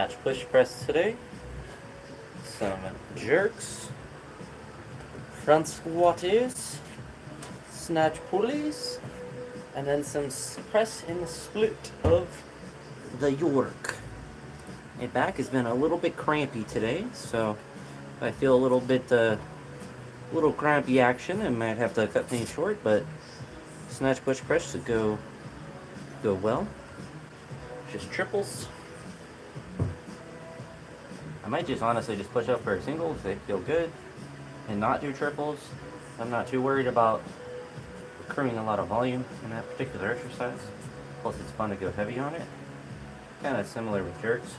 snatch push press today. Some jerks, front squatties, snatch pulleys, and then some press in the split of the York. My back has been a little bit crampy today, so if I feel a little crampy action, I might have to cut things short, but snatch push press should go well. Just triples. I might just honestly just push up for a single if they feel good and not do triples. I'm not too worried about accruing a lot of volume in that particular exercise. Plus it's fun to go heavy on it. Kind of similar with jerks.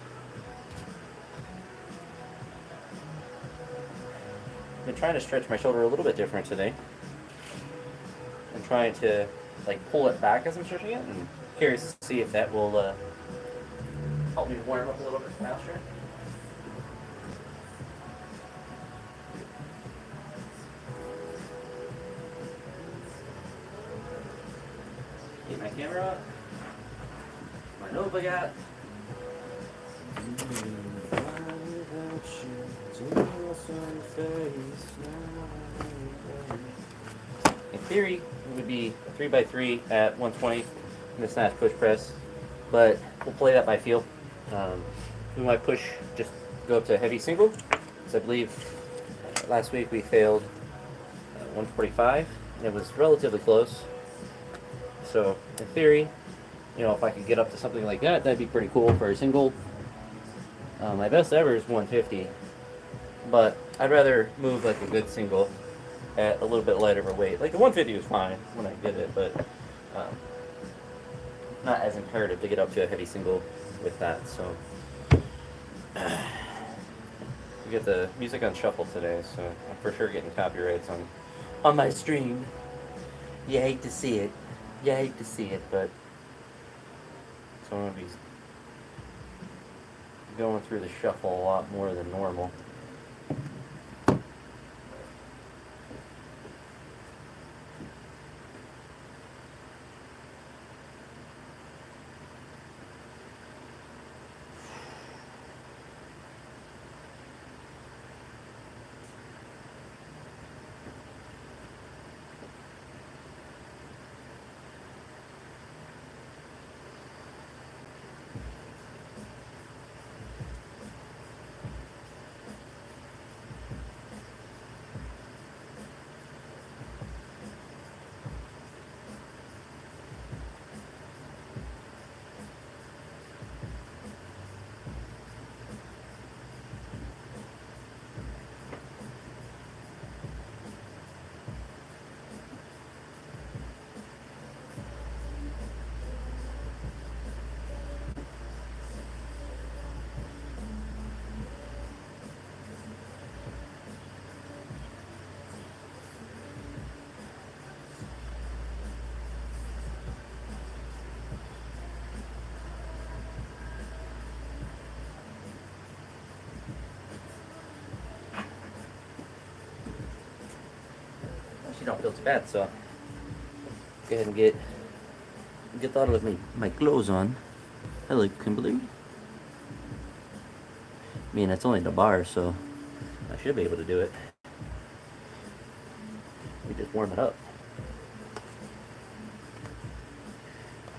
I've been trying to stretch my shoulder a little bit different today. I'm trying to like pull it back as I'm stretching it, and curious to see if that will help me warm up a little bit faster. Get my camera up. My notebook out. In theory, it would be 3x3 at 120 in the snatch push press, but we'll play that by feel. We might just go up to a heavy single, because I believe last week we failed 145, and it was relatively close. So in theory, if I could get up to something like that, that'd be pretty cool for a single. My best ever is 150, but I'd rather move like a good single at a little bit lighter of a weight. Like the 150 was fine when I did it, but not as imperative to get up to a heavy single with that. So we get the music on shuffle today, so I'm for sure getting copyrights on my stream. You hate to see it. But so I'm gonna be going through the shuffle a lot more than normal. Actually don't feel too bad, so go ahead and get started with my clothes on. Hello, Kimberly. I mean, it's only the bar, so I should be able to do it. We just warm it up.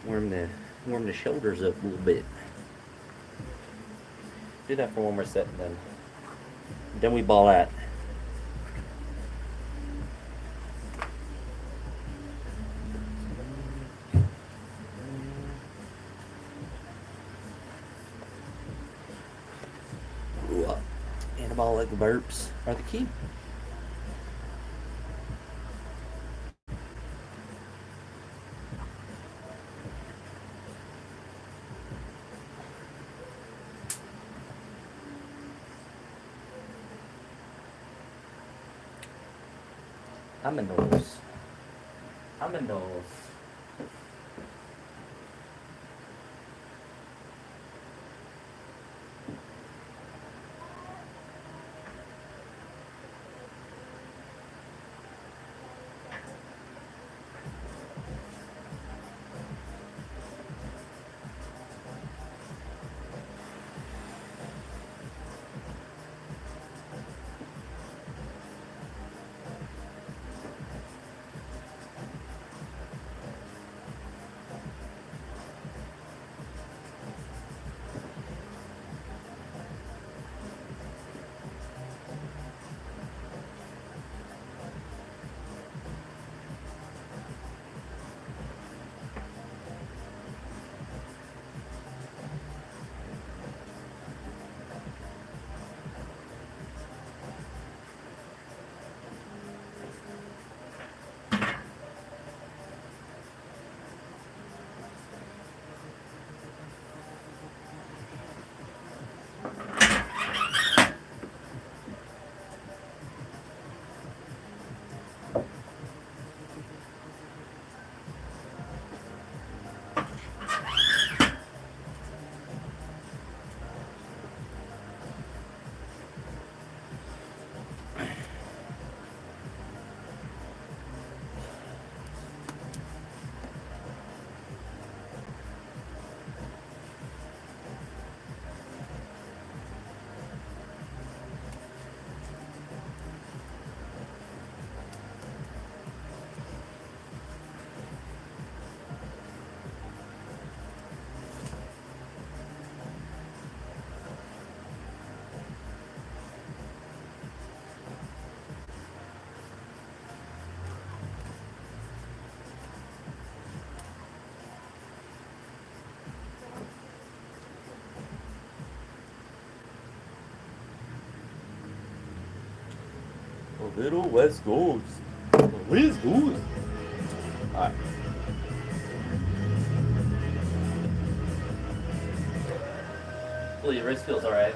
Warm the shoulders up a little bit. Do that for one more set, and then we ball out. Anabolic burps are the key. I'm a nose. little West Coast. West Coast. Alright. Well, your wrist feels alright.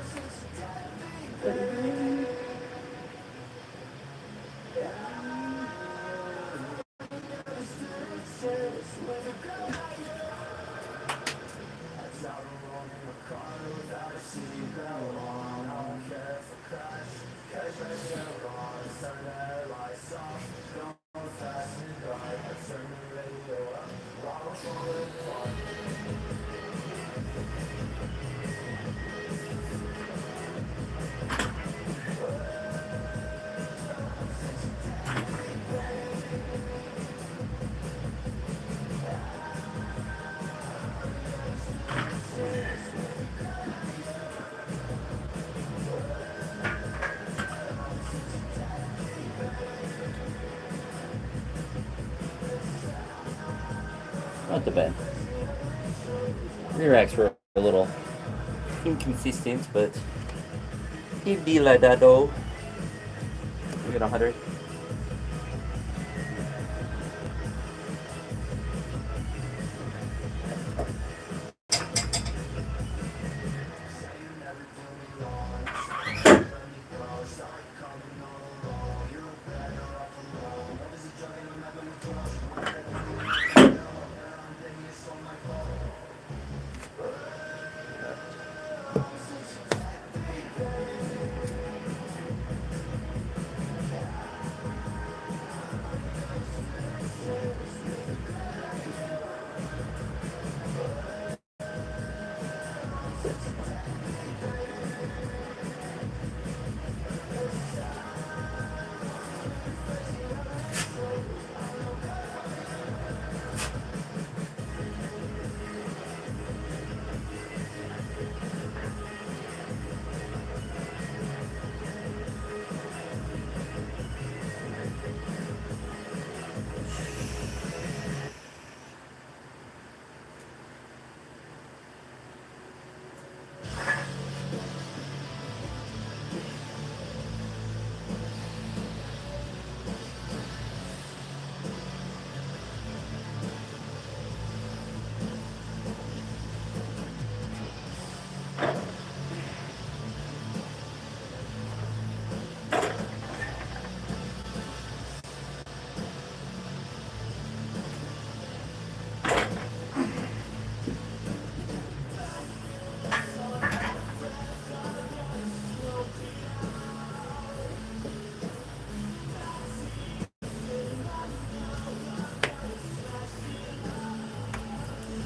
Not the bad. Rear racks were a little inconsistent, but it'd be like that though. We get 100.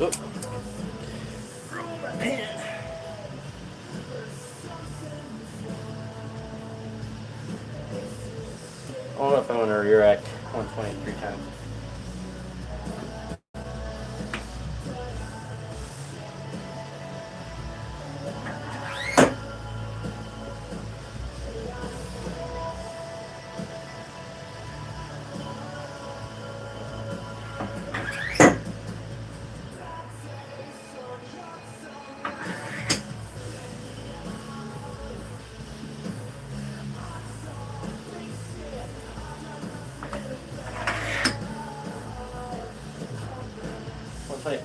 Oh. I don't know if I want to rear rack 123 times.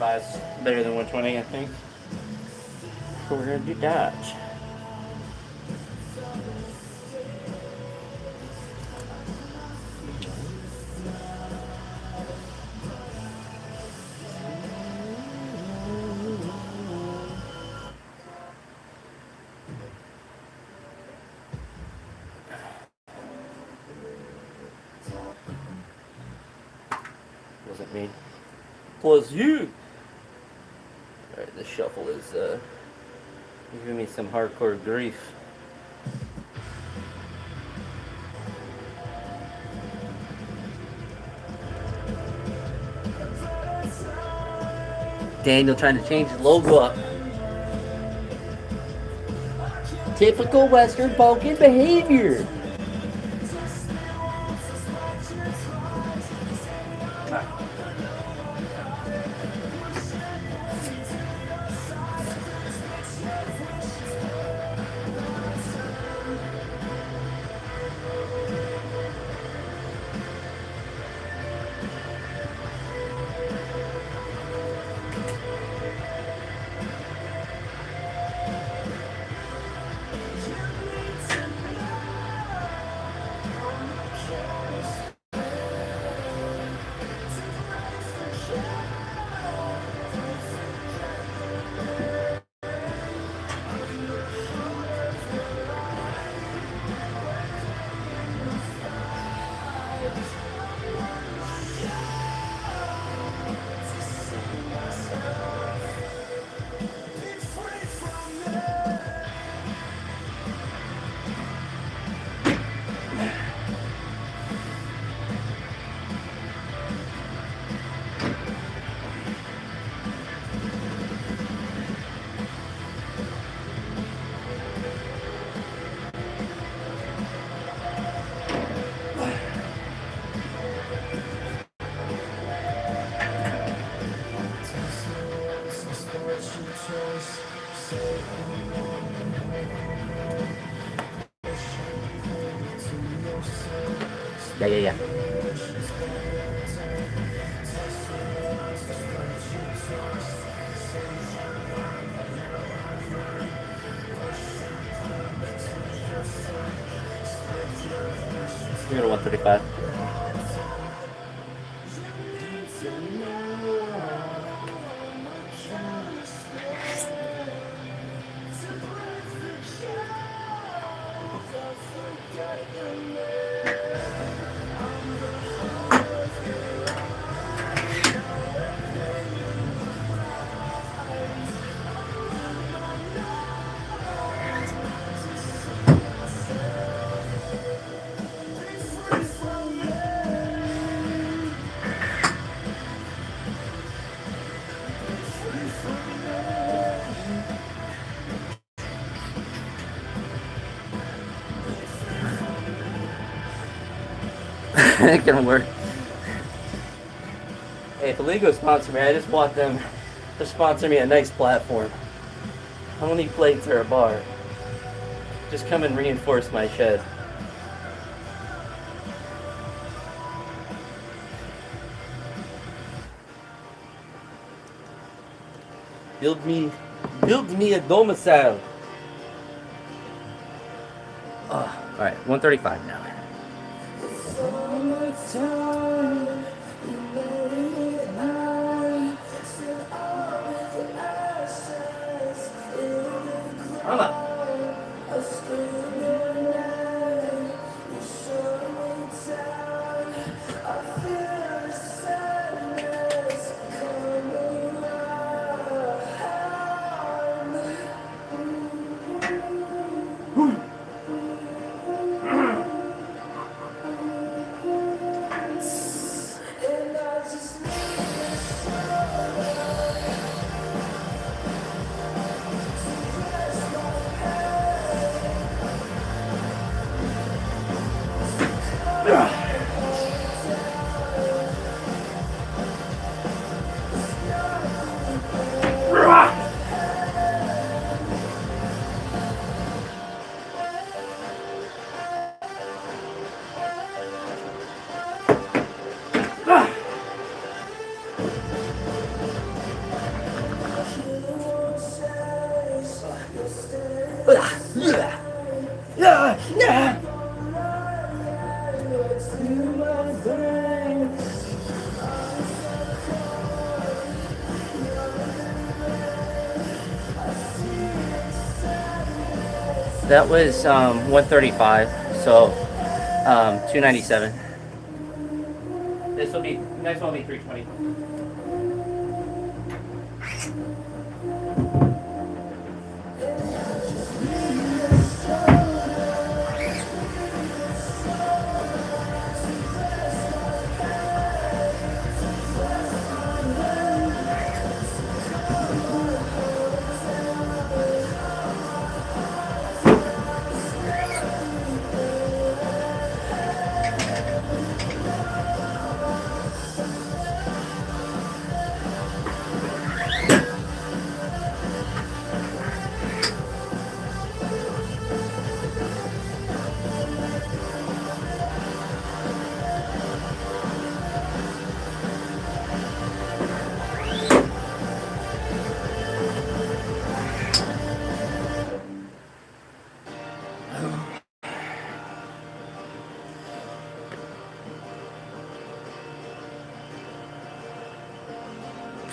Is better than 120, I think. So we're gonna do that. Wasn't me. Was you? Alright, this shuffle is giving me some hardcore grief. Daniel trying to change his logo up. Typical Western Balkan behavior. Yeah. You're gonna 135. It can work. Hey, if Aligo sponsor me, I just want them to sponsor me a nice platform. I don't need plates or a bar. Just come and reinforce my shed. Build me a domicile. Oh, all right, 135 now. Come on. That was 135, so 297. This will be, next one will be 320.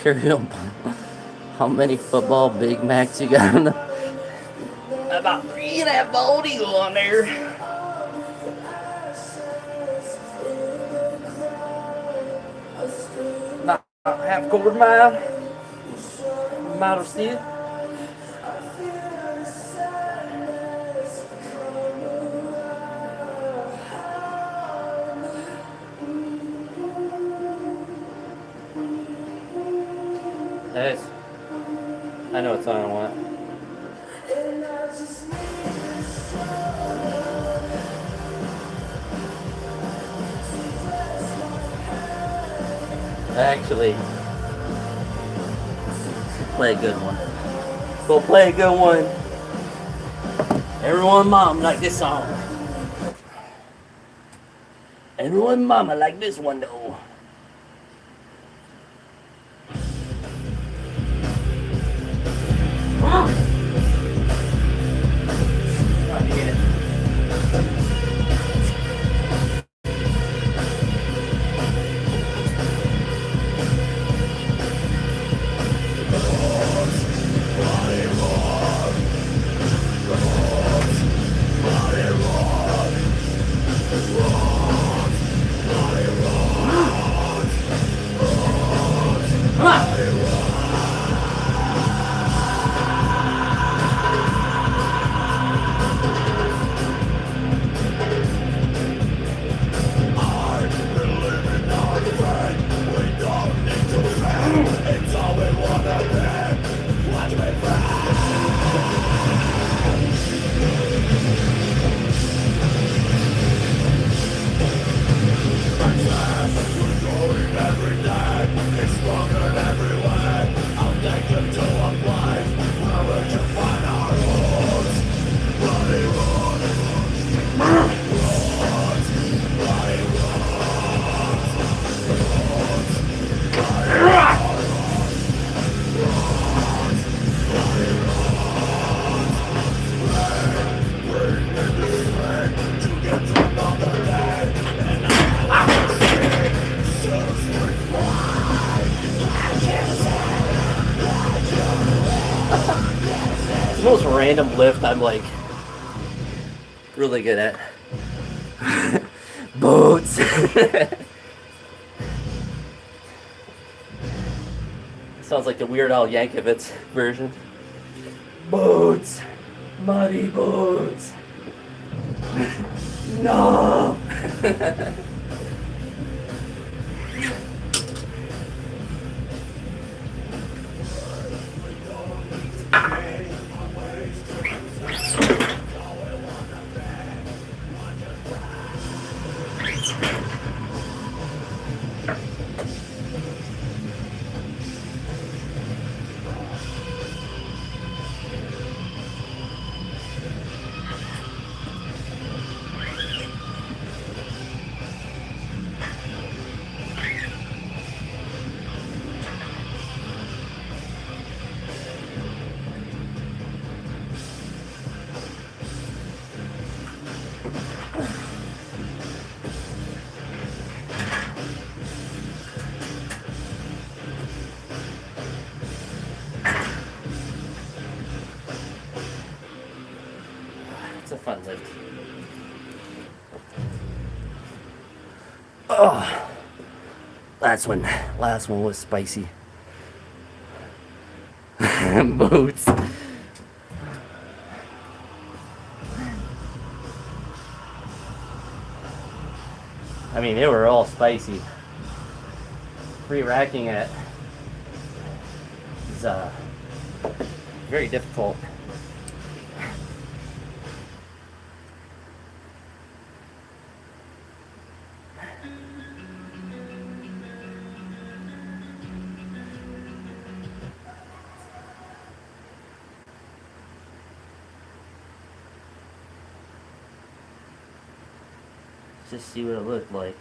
Imperial. How many football Big Macs you got on the? About 3.5 bald eagle on there. About half quarter mile of steel. Nice. I know it's on I want. Actually, play a good one. Go play a good one. Everyone, mom, like this song. Everyone mama like this one though. The most random lift I'm like really good at. Boots. Sounds like the Weird Al Yankovic version. Boots. Muddy boots. No. It's a fun lift. Oh, last one was spicy. Boots. I mean, they were all spicy. Re-racking it is very difficult. Just see what it looked like.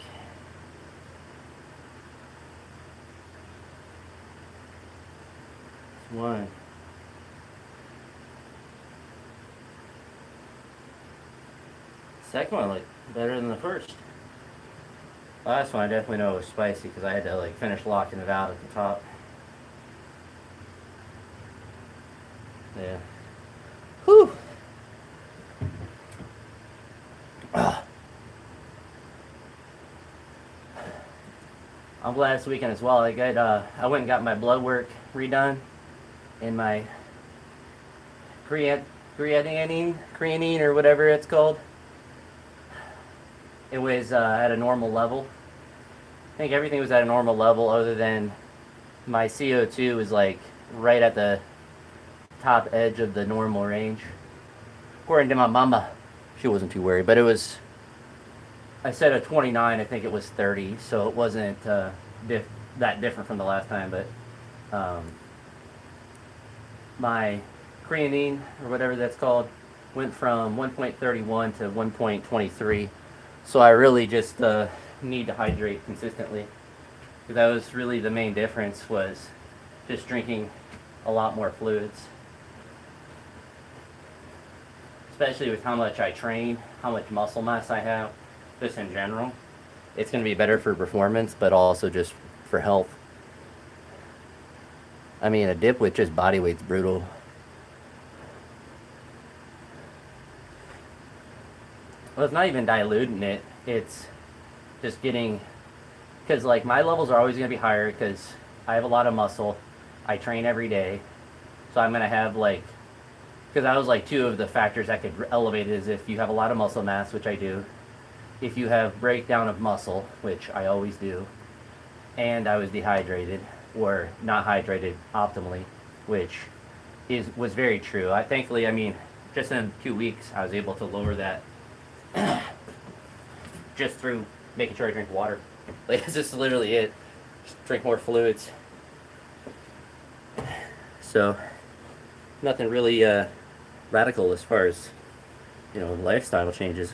One. Second one looked better than the first. Last one I definitely know it was spicy because I had to like finish locking it out at the top. Yeah. Whew. I'm glad this weekend as well. I went and got my blood work redone and my creatinine or whatever it's called. It was at a normal level. I think everything was at a normal level other than my CO2 was like right at the top edge of the normal range. According to my mama, she wasn't too worried, but it was, I said a 29, I think it was 30, so it wasn't that different from the last time, but my creatinine, or whatever that's called, went from 1.31 to 1.23, so I really just need to hydrate consistently. That was really the main difference, was just drinking a lot more fluids. Especially with how much I train, how much muscle mass I have, just in general. It's going to be better for performance, but also just for health. I mean, a dip with just body weight's brutal. Well, it's not even diluting it. It's just getting, because like my levels are always going to be higher because I have a lot of muscle. I train every day. So I'm going to have like, because that was like two of the factors that could elevate it, is if you have a lot of muscle mass, which I do, if you have breakdown of muscle, which I always do, and I was dehydrated or not hydrated optimally, which was very true. Thankfully, I mean, just in 2 weeks, I was able to lower that just through making sure I drink water. Like, it's just literally it. Just drink more fluids. So, nothing really radical as far as, lifestyle changes.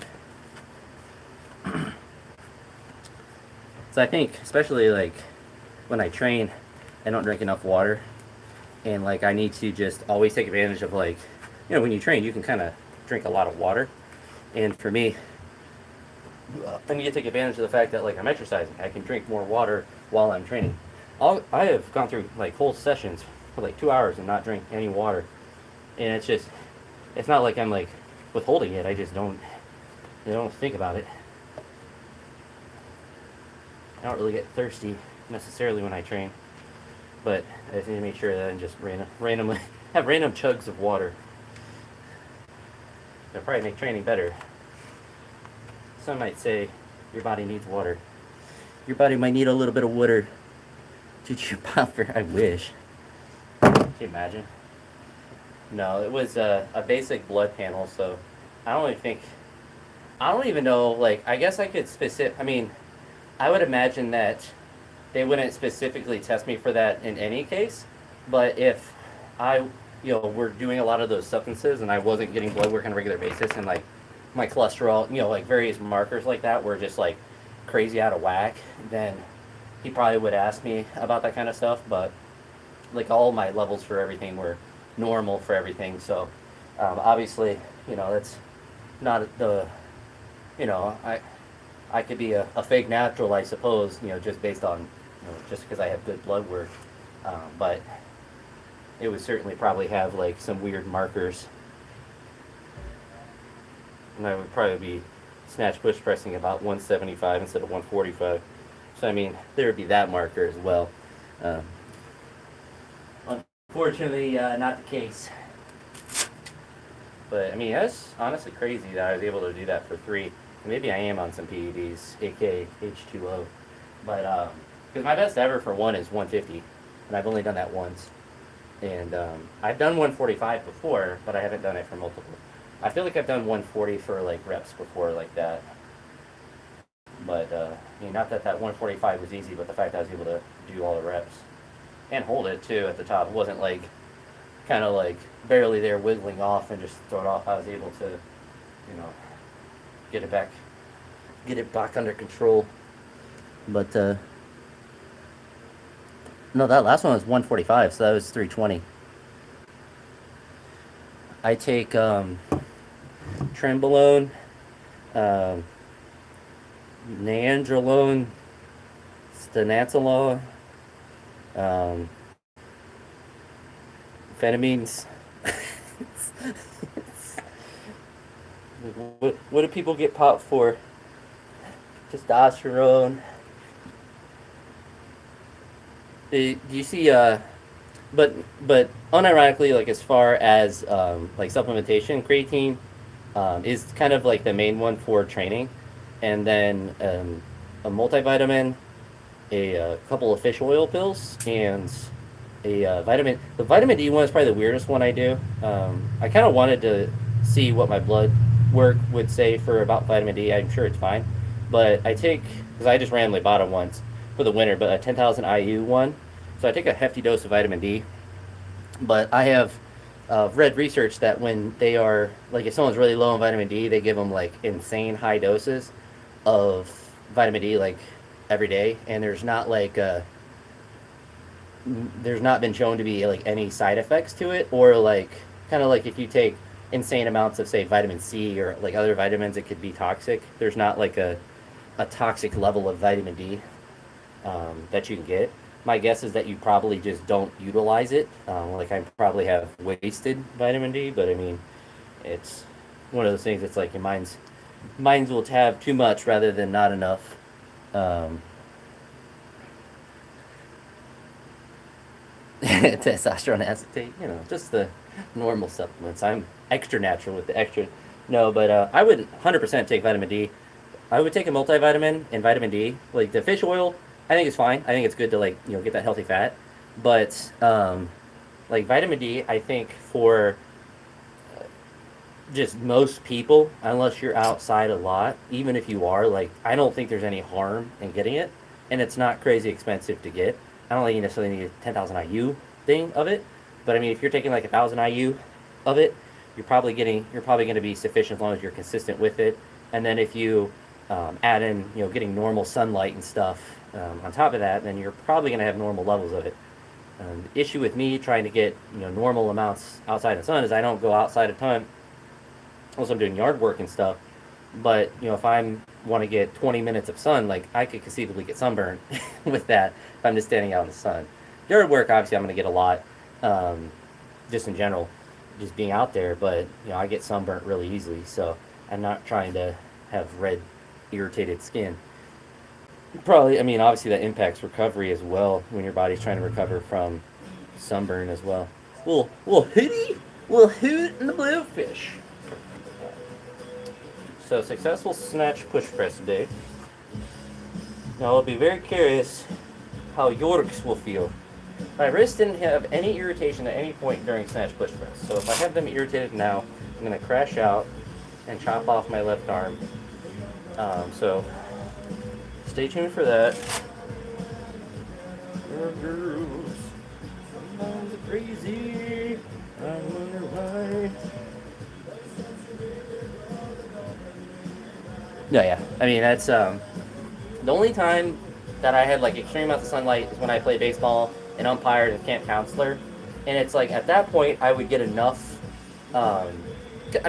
So I think, especially like when I train, I don't drink enough water, and like I need to just always take advantage of, like, when you train, you can kind of drink a lot of water, and for me, I need to take advantage of the fact that, like, I'm exercising. I can drink more water while I'm training. I have gone through like whole sessions for like 2 hours and not drink any water, and it's not like I'm like withholding it. I just don't think about it. I don't really get thirsty necessarily when I train, but I just need to make sure that I just randomly have random chugs of water. That'll probably make training better. Some might say your body needs water. Your body might need a little bit of water to chew popper. I wish. Can you imagine? No, it was a basic blood panel, so I don't even know, like, I guess I could I would imagine that they wouldn't specifically test me for that in any case, but if I, were doing a lot of those substances and I wasn't getting blood work on a regular basis, and like my cholesterol, like various markers like that were just like crazy out of whack, then he probably would ask me about that kind of stuff. But like all my levels for everything were normal for everything, so obviously, that's not the, I could be a fake natural, I suppose, just based on, just because I have good blood work. But it would certainly probably have like some weird markers. And I would probably be snatch push pressing about 175 instead of 145. So I mean, there would be that marker as well. Unfortunately, not the case. But I mean, that's honestly crazy that I was able to do that for 3. Maybe I am on some PEDs, aka H2O. But, because my best ever for 1 is 150, and I've only done that once. And I've done 145 before, but I haven't done it for multiple. I feel like I've done 140 for like reps before, like that. But, not that 145 was easy, but the fact that I was able to do all the reps. And hold it, too, at the top. It wasn't like, kind of like barely there wiggling off and just throw it off. I was able to, get it back under control. But no, that last one was 145, so that was 320. I take Trenbolone, Nandrolone, Stanazolone, amphetamines. What do people get popped for? Testosterone. Do you see? But unironically, like as far as like supplementation, creatine is kind of like the main one for training, and then a multivitamin, a couple of fish oil pills, and a vitamin. The vitamin D one is probably the weirdest one I do. I kind of wanted to see what my blood work would say for about vitamin D. I'm sure it's fine, but I take, because I just randomly bought it once for the winter, but a 10,000 IU one. So I take a hefty dose of vitamin D. But I have read research that when they are, like if someone's really low on vitamin D, they give them like insane high doses of vitamin D like every day, and there's not been shown to be like any side effects to it, or like kind of like if you take insane amounts of say vitamin C or like other vitamins, it could be toxic. There's not like a toxic level of vitamin D that you can get. My guess is that you probably just don't utilize it. Like I probably have wasted vitamin D, but I mean, it's one of those things. It's like your minds will have too much rather than not enough. Um, Testosterone acetate, just the normal supplements. I'm extra natural with the extra. No, but I would 100% take vitamin D. I would take a multivitamin and vitamin D. Like the fish oil, I think it's fine. I think it's good to like get that healthy fat. But like vitamin D, I think for just most people, unless you're outside a lot, even if you are, like I don't think there's any harm in getting it, and it's not crazy expensive to get. I don't think you necessarily need a 10,000 IU thing of it, but I mean if you're taking like 1,000 IU of it, you're probably going to be sufficient as long as you're consistent with it. And then if you add in getting normal sunlight and stuff on top of that, then you're probably going to have normal levels of it. The issue with me trying to get normal amounts outside the sun is I don't go outside a ton. Also, I'm doing yard work and stuff. But if I'm want to get 20 minutes of sun, like I could conceivably get sunburn with that if I'm just standing out in the sun. Yard work, obviously, I'm going to get a lot, just in general, just being out there. But I get sunburnt really easily, so I'm not trying to have red, irritated skin. Probably, I mean, obviously that impacts recovery as well when your body's trying to recover from sunburn as well. Little hootie, little hoot in the bluefish. So successful snatch push press day. Now I'll be very curious how Yorks will feel. My wrist didn't have any irritation at any point during snatch push press. So if I have them irritated now, I'm going to crash out and chop off my left arm. So stay tuned for that. Girls, sometimes it's crazy. I wonder why. No, yeah. I mean, that's the only time that I had like extreme amounts of sunlight is when I played baseball and umpired as camp counselor. And it's like at that point I would get enough. I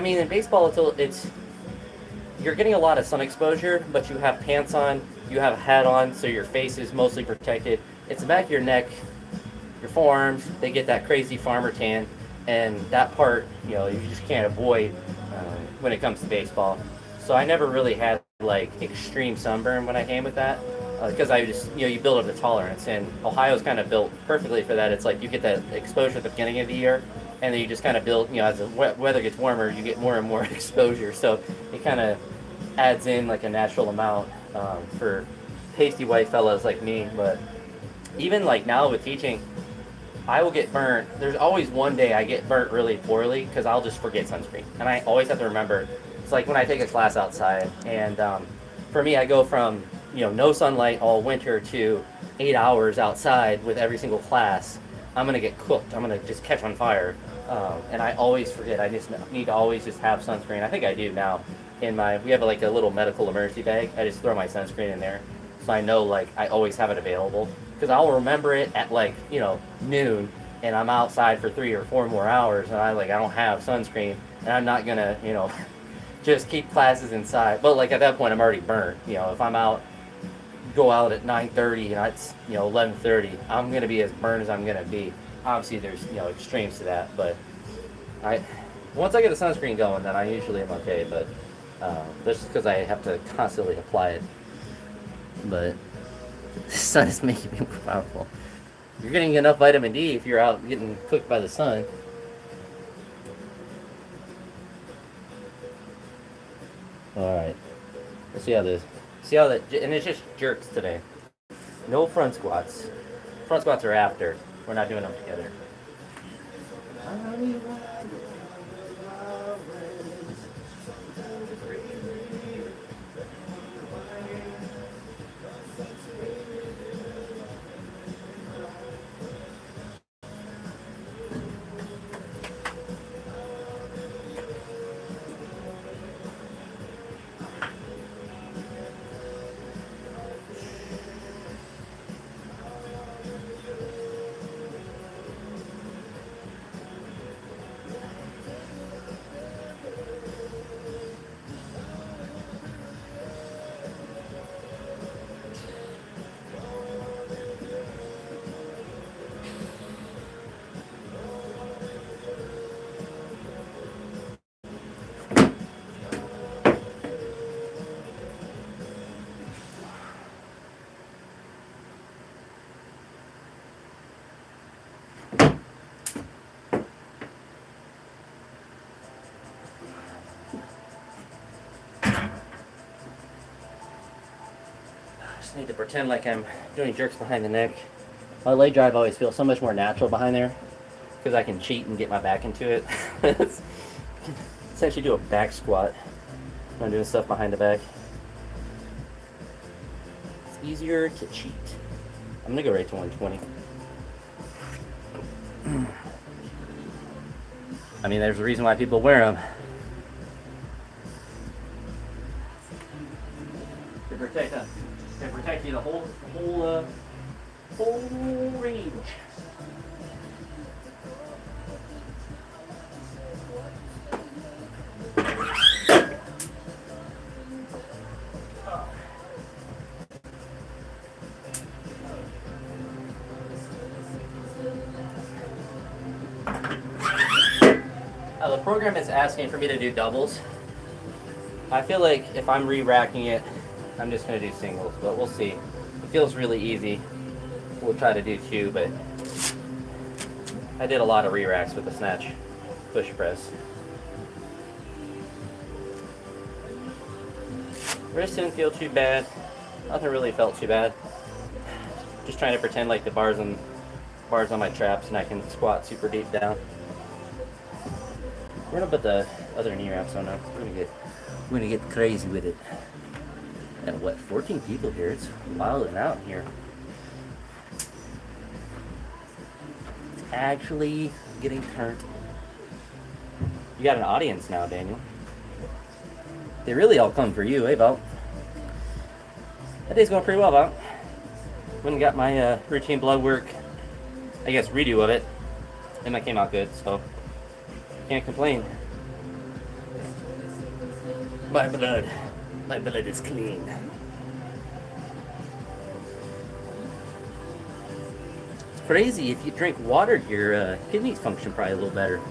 mean, in baseball, you're getting a lot of sun exposure, but you have pants on, you have a hat on, so your face is mostly protected. It's the back of your neck, your forearms. They get that crazy farmer tan, and that part, you just can't avoid when it comes to baseball. So I never really had like extreme sunburn when I came with that, because I just you build up a tolerance, and Ohio's kind of built perfectly for that. It's like you get that exposure at the beginning of the year, and then you just kind of build. As the weather gets warmer, you get more and more exposure. So it kind of adds in like a natural amount for pasty white fellas like me. But even like now with teaching, I will get burnt. There's always one day I get burnt really poorly because I'll just forget sunscreen, and I always have to remember. It's like when I take a class outside, and for me, I go from no sunlight all winter to 8 hours outside with every single class. I'm gonna get cooked. I'm gonna just catch on fire, and I always forget. I just need to always just have sunscreen. I think I do now. We have like a little medical emergency bag. I just throw my sunscreen in there, so I know like I always have it available because I'll remember it at like noon, and I'm outside for 3 or 4 more hours, and I don't have sunscreen, and I'm not gonna just keep classes inside. But like at that point I'm already burnt. If I'm go out at 9:30 and it's 11:30, I'm gonna be as burned as I'm gonna be. Obviously there's extremes to that, but once I get the sunscreen going, then I usually am okay. But that's just because I have to constantly apply it. But the sun is making me more powerful. You're getting enough vitamin D if you're out getting cooked by the sun. Alright, let's see how that, and it's just jerks today. No front squats. Front squats are after. We're not doing them together. need to pretend like I'm doing jerks behind the neck. My leg drive always feels so much more natural behind there because I can cheat and get my back into it. Let's actually do a back squat when I'm doing stuff behind the back. It's easier to cheat. I'm gonna go right to 120. I mean, there's a reason why people wear them. To protect you the whole range. The program is asking for me to do doubles. I feel like if I'm re-racking it, I'm just going to do singles, but we'll see. It feels really easy. We'll try to do two, but I did a lot of re-racks with the Snatch push press. Wrist didn't feel too bad. Nothing really felt too bad. Just trying to pretend like the bars on my traps and I can squat super deep down. We're gonna put the other knee wraps on now. We're gonna get crazy with it. And what, 14 people here? It's wilding out here. It's actually getting turned. You got an audience now, Daniel. They really all come for you, eh, Val? That day's going pretty well, Val. Went and got my routine blood work, I guess redo of it, and that came out good, so can't complain. My blood is clean. It's crazy, if you drink water, your kidneys function probably a little better.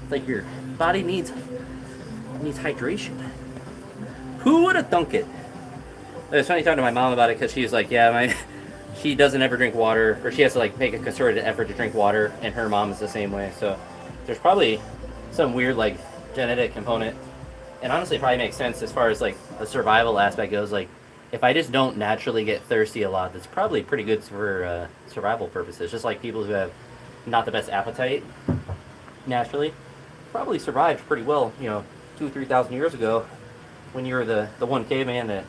It's like your body needs hydration. Who would have thunk it? It was funny talking to my mom about it because she was like, yeah, she doesn't ever drink water, or she has to like make a concerted effort to drink water, and her mom is the same way. So there's probably some weird like genetic component, and honestly it probably makes sense as far as like the survival aspect goes. Like if I just don't naturally get thirsty a lot, that's probably pretty good for survival purposes. Just like people who have not the best appetite naturally probably survived pretty well, 2,000-3,000 years ago, when you were the one caveman that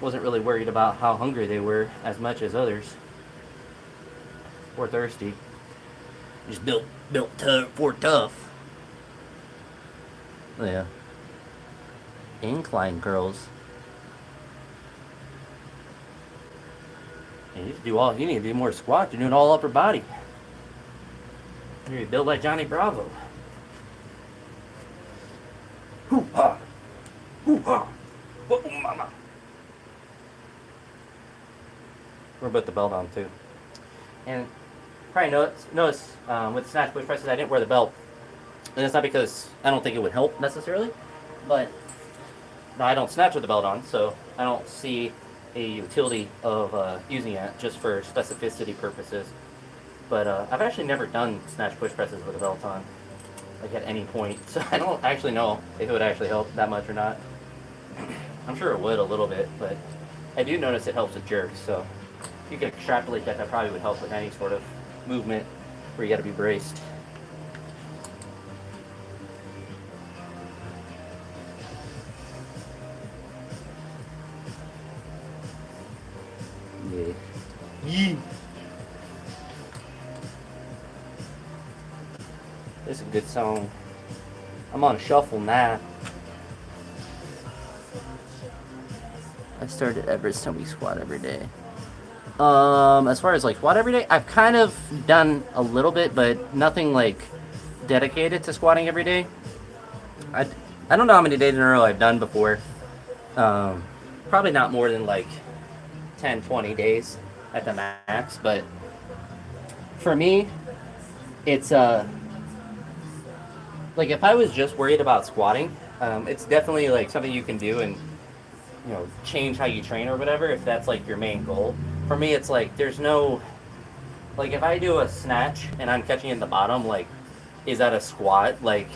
wasn't really worried about how hungry they were as much as others, or thirsty. Just built for tough. Oh, yeah. Incline curls. You need to do more squats. You're doing all upper body. You need to build like Johnny Bravo. Hoo-ha! Hoo-ha! Whoa, mama! We're gonna put the belt on too. And probably notice with snatch push presses I didn't wear the belt. And it's not because I don't think it would help necessarily, but no, I don't snatch with the belt on, so I don't see a utility of using it just for specificity purposes. But I've actually never done snatch push presses with a belt on, like at any point, so I don't actually know if it would actually help that much or not. I'm sure it would a little bit, but I do notice it helps with jerks, so if you could extrapolate that probably would help with any sort of movement where you gotta be braced. Yeah. Yee. This is a good song. I'm on a shuffle now. I started Everest and we squat every day. As far as like squat every day, I've kind of done a little bit, but nothing like dedicated to squatting every day. I don't know how many days in a row I've done before. Probably not more than like 10, 20 days at the max, but for me, it's like if I was just worried about squatting, it's definitely like something you can do and change how you train or whatever if that's like your main goal. For me, it's like there's no, like if I do a snatch and I'm catching in the bottom, like is that a squat? Like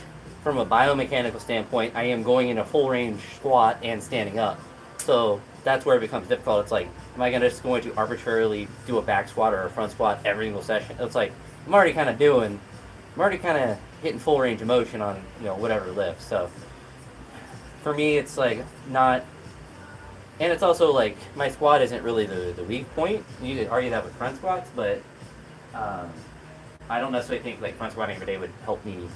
from a biomechanical standpoint, I am going in a full range squat and standing up. So that's where it becomes difficult. It's like, am I gonna just going to arbitrarily do a back squat or a front squat every single session? It's like I'm already kind of hitting full range of motion on whatever lift. So for me, it's like not, and it's also like my squat isn't really the weak point. You could argue that with front squats, but um, I don't necessarily think like front squatting every day would help me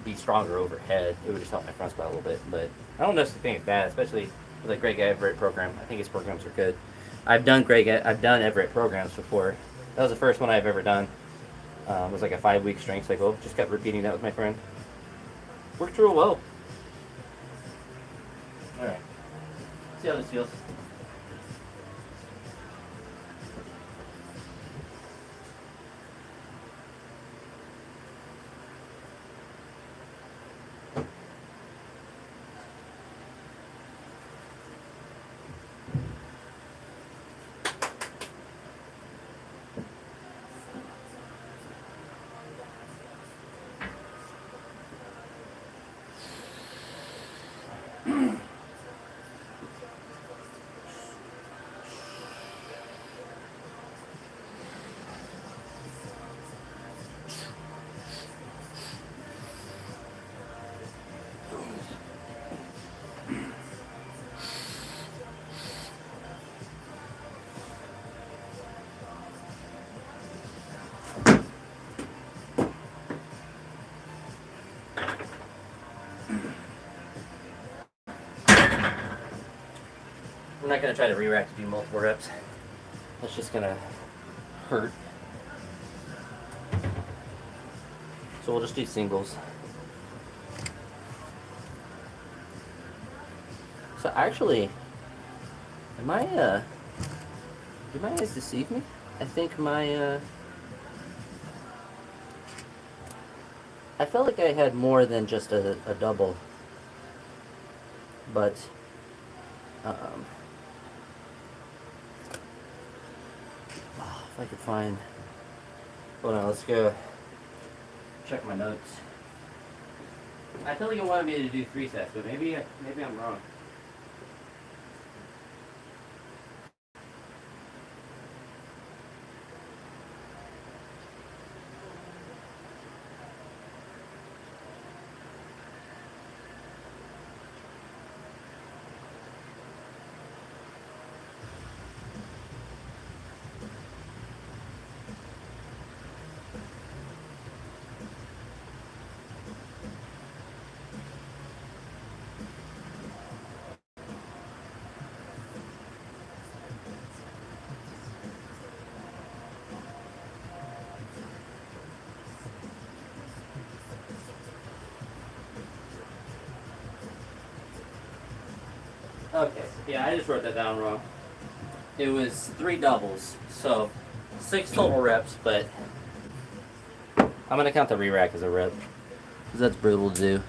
be stronger overhead. It would just help my front squat a little bit, but I don't necessarily think it's bad, especially with like Greg Everett program. I think his programs are good. I've done Everett programs before. That was the first one I've ever done. It was like a 5-week strength cycle. Just kept repeating that with my friend. Worked real well. All right. See how this feels. I'm not going to try to re-rack to do multiple reps. That's just going to hurt. So we'll just do singles. So actually, did my eyes deceive me? I think I felt like I had more than just a double. But, if I could find, hold on, let's go check my notes. I feel like you wanted me to do 3 sets, but maybe I'm wrong. Okay, yeah, I just wrote that down wrong. It was 3 doubles, so 6 total reps, but I'm going to count the re-rack as a rep, because that's brutal to do.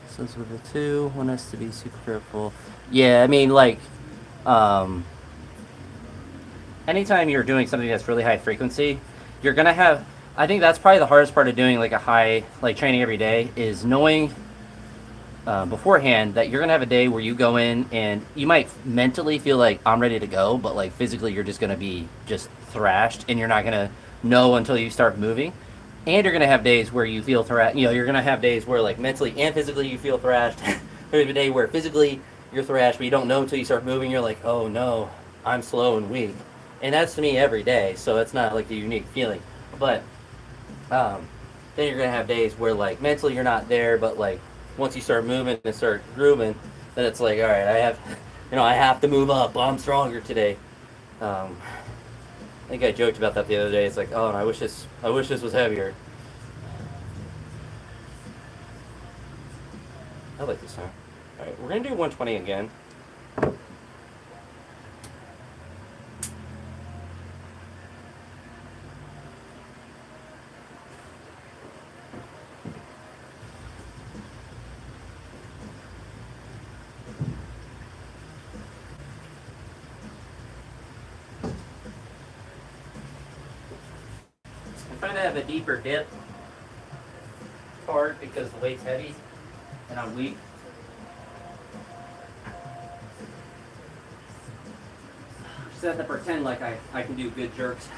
Since with the 2, one has to be super careful. Yeah, I mean, like, anytime you're doing something that's really high frequency, you're going to have, I think that's probably the hardest part of doing like a high, like training every day, is knowing beforehand that you're gonna have a day where you go in and you might mentally feel like I'm ready to go, but like physically you're just gonna be just thrashed, and you're not gonna know until you start moving. And you're gonna have days where you feel thrashed. You're gonna have days where like mentally and physically you feel thrashed. There's a day where physically you're thrashed, but you don't know until you start moving. You're like, oh no, I'm slow and weak, and that's to me every day. So it's not like a unique feeling, but then you're gonna have days where like mentally you're not there, but like once you start moving and start grooving, then it's like, all right, I have to move up. I'm stronger today. I think I joked about that the other day. It's like, oh, and I wish this was heavier. I like this time. All right, we're gonna do 120 again. Trying to have a deeper dip hard because the weight's heavy and I'm weak. Just have to pretend like I can do good jerks.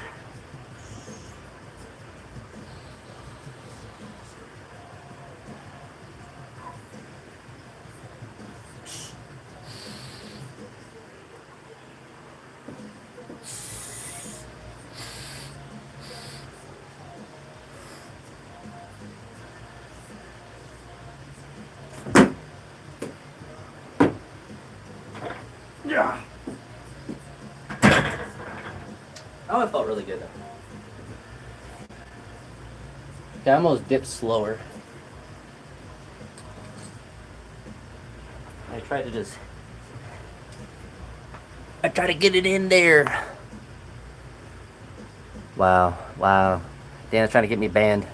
Yeah. Oh, it felt really good though. I almost dipped slower. I tried to get it in there. Wow, wow. Dan's trying to get me banned.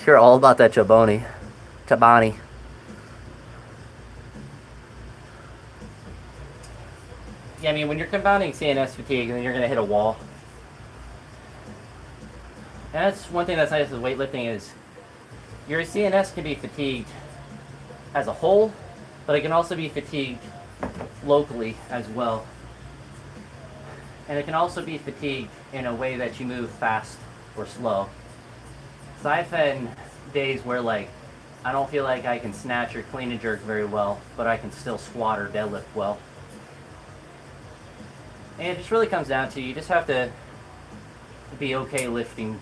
You're all about that Tabani. Yeah, I mean, when you're compounding CNS fatigue, then you're going to hit a wall. And that's one thing that's nice with weightlifting is your CNS can be fatigued as a whole, but it can also be fatigued locally as well. And it can also be fatigued in a way that you move fast or slow. So I've had days where like I don't feel like I can snatch or clean and jerk very well, but I can still squat or deadlift well. And it just really comes down to you just have to be okay lifting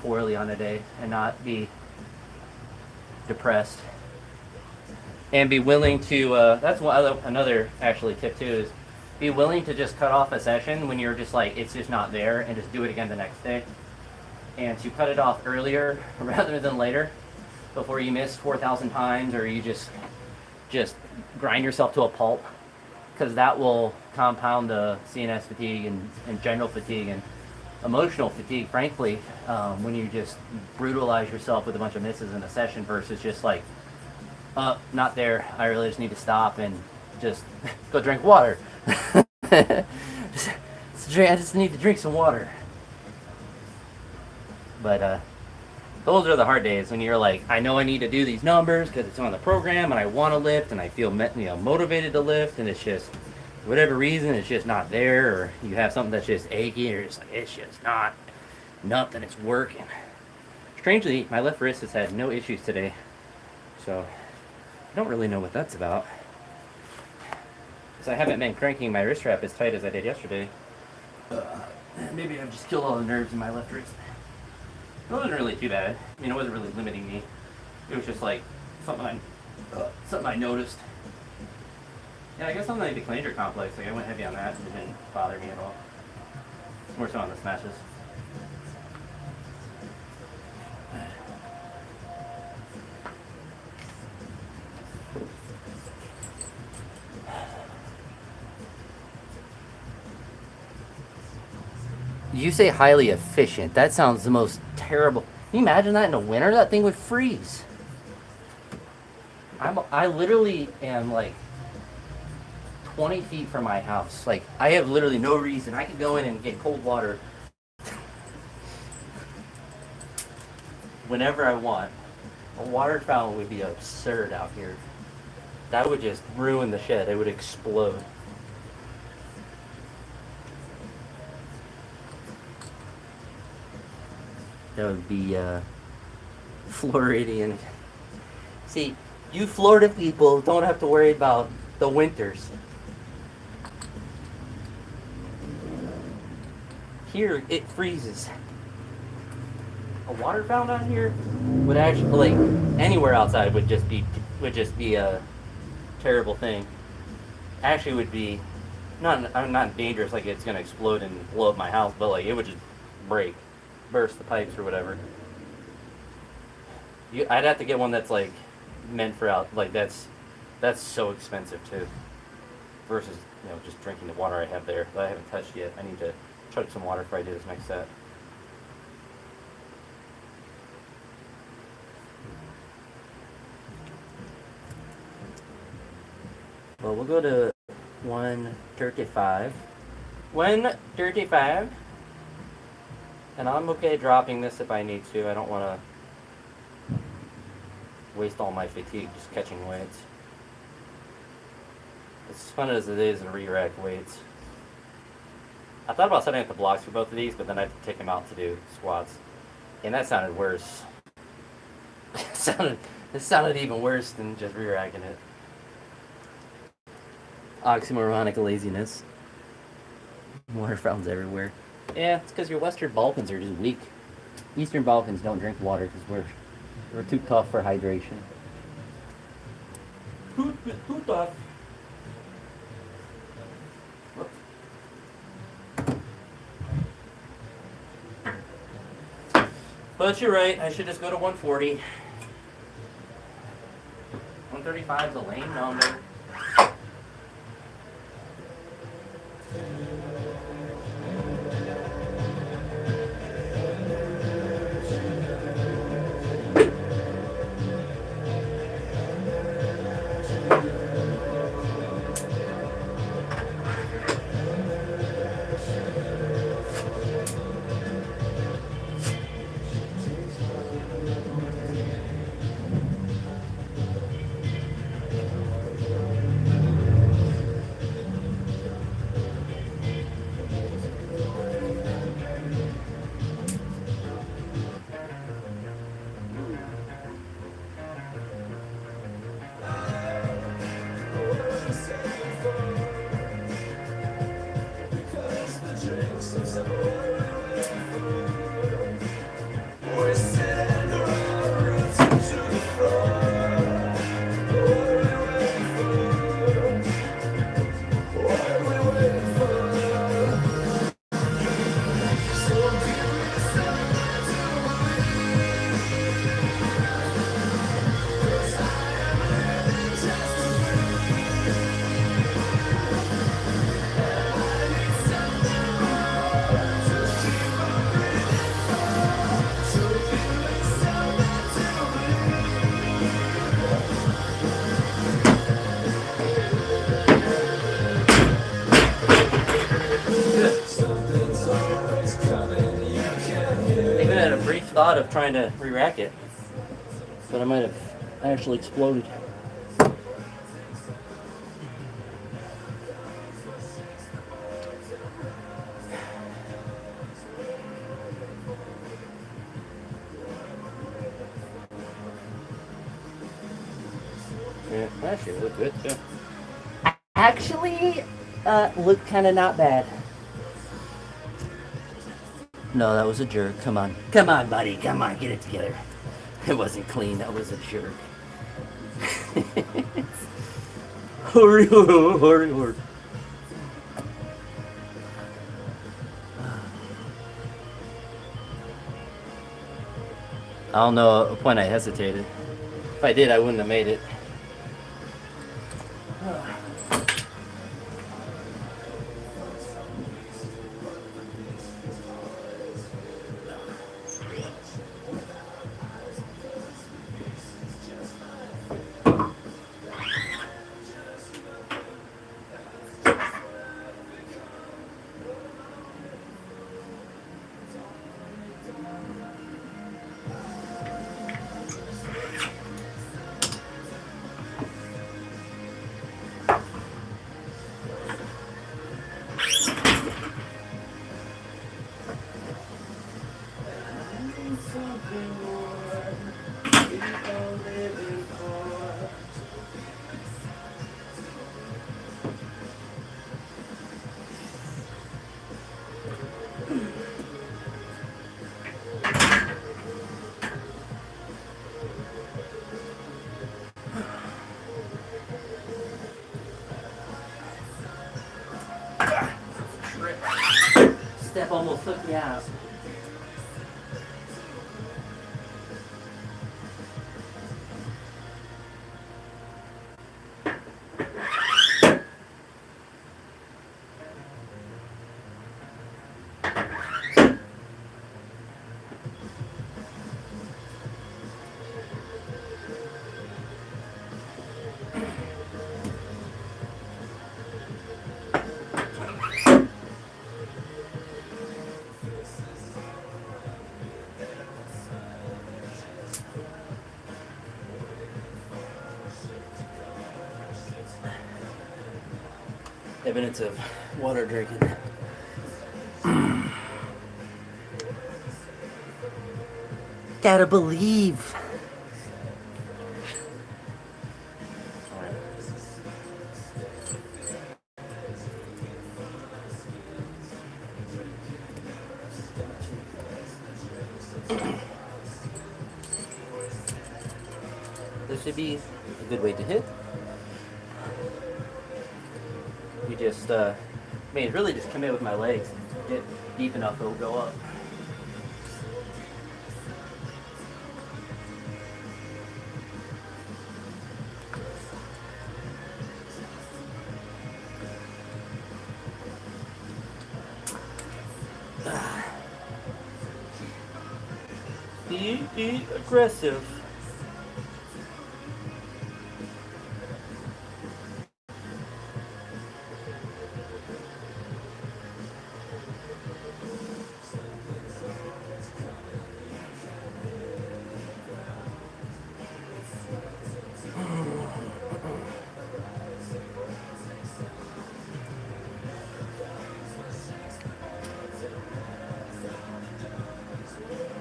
poorly on a day and not be depressed. And be willing to, that's another actually tip too, is be willing to just cut off a session when you're just like, it's just not there, and just do it again the next day. And to cut it off earlier rather than later, before you miss 4,000 times or you just grind yourself to a pulp, because that will compound the CNS fatigue and general fatigue and emotional fatigue, frankly, when you just brutalize yourself with a bunch of misses in a session versus just like, not there, I really just need to stop and just go drink water. I just need to drink some water. But those are the hard days when you're like, I know I need to do these numbers because it's on the program and I want to lift and I feel motivated to lift, and it's just, for whatever reason, it's just not there, or you have something that's just achy, or just like, it's just nothing, it's working. Strangely, my left wrist has had no issues today, so I don't really know what that's about. Because I haven't been cranking my wrist strap as tight as I did yesterday. Maybe I've just killed all the nerves in my left wrist. It wasn't really too bad. I mean, it wasn't really limiting me. It was just like something I noticed. Yeah, I guess something like the cleansure complex. Like I went heavy on that, and it didn't bother me at all. It's more so on the smashes. You say highly efficient. That sounds the most terrible. Can you imagine that in the winter? That thing would freeze. I literally am like 20 feet from my house. Like, I have literally no reason. I could go in and get cold water whenever I want. A water fountain would be absurd out here. That would just ruin the shed. It would explode. That would be Floridian. See, you Florida people don't have to worry about the winters. Here, it freezes. A water fountain out here would actually, like, anywhere outside would just be a terrible thing. Actually, would be not dangerous, like it's gonna explode and blow up my house, but like it would just burst the pipes or whatever. I'd have to get one that's like meant for out, like that's so expensive too. Versus just drinking the water I have there that I haven't touched yet. I need to chug some water before I do this next set. Well, we'll go to 135. 135. And I'm okay dropping this if I need to. I don't want to waste all my fatigue just catching weights. As fun as it is to re-rack weights. I thought about setting up the blocks for both of these, but then I had to take them out to do squats. And that sounded worse. it sounded even worse than just re-racking it. Oxymoronic laziness. Water fountains everywhere. Yeah, it's because your Western Balkans are just weak. Eastern Balkans don't drink water because we're too tough for hydration. Too tough. But you're right, I should just go to 140. 135 is a lame number. Thought of trying to re-rack it, but I might have actually exploded. Yeah, actually it looked good too. Actually, looked kind of not bad. No, that was a jerk. Come on. Come on, buddy. Come on, get it together. It wasn't clean. That was a jerk. Hurry, hurry, hurry. I don't know at what point I hesitated. If I did, I wouldn't have made it. Step almost took me out. evidence of water drinking. Gotta believe. This should be a good weight to hit. You just, I mean, really just commit with my legs. Get deep enough, it'll go up. Be aggressive.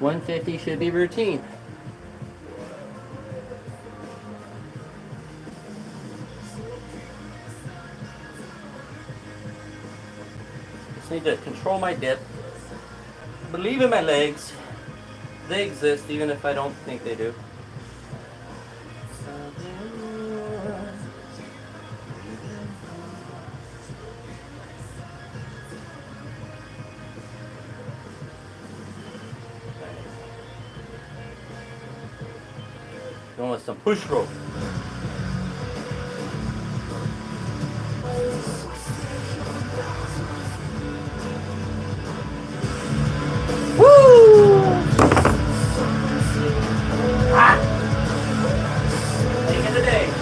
$150 should be routine. Just need to control my dip. Believe in my legs. They exist even if I don't think they do. Going with some push rope. Woo! Ah! Take it today.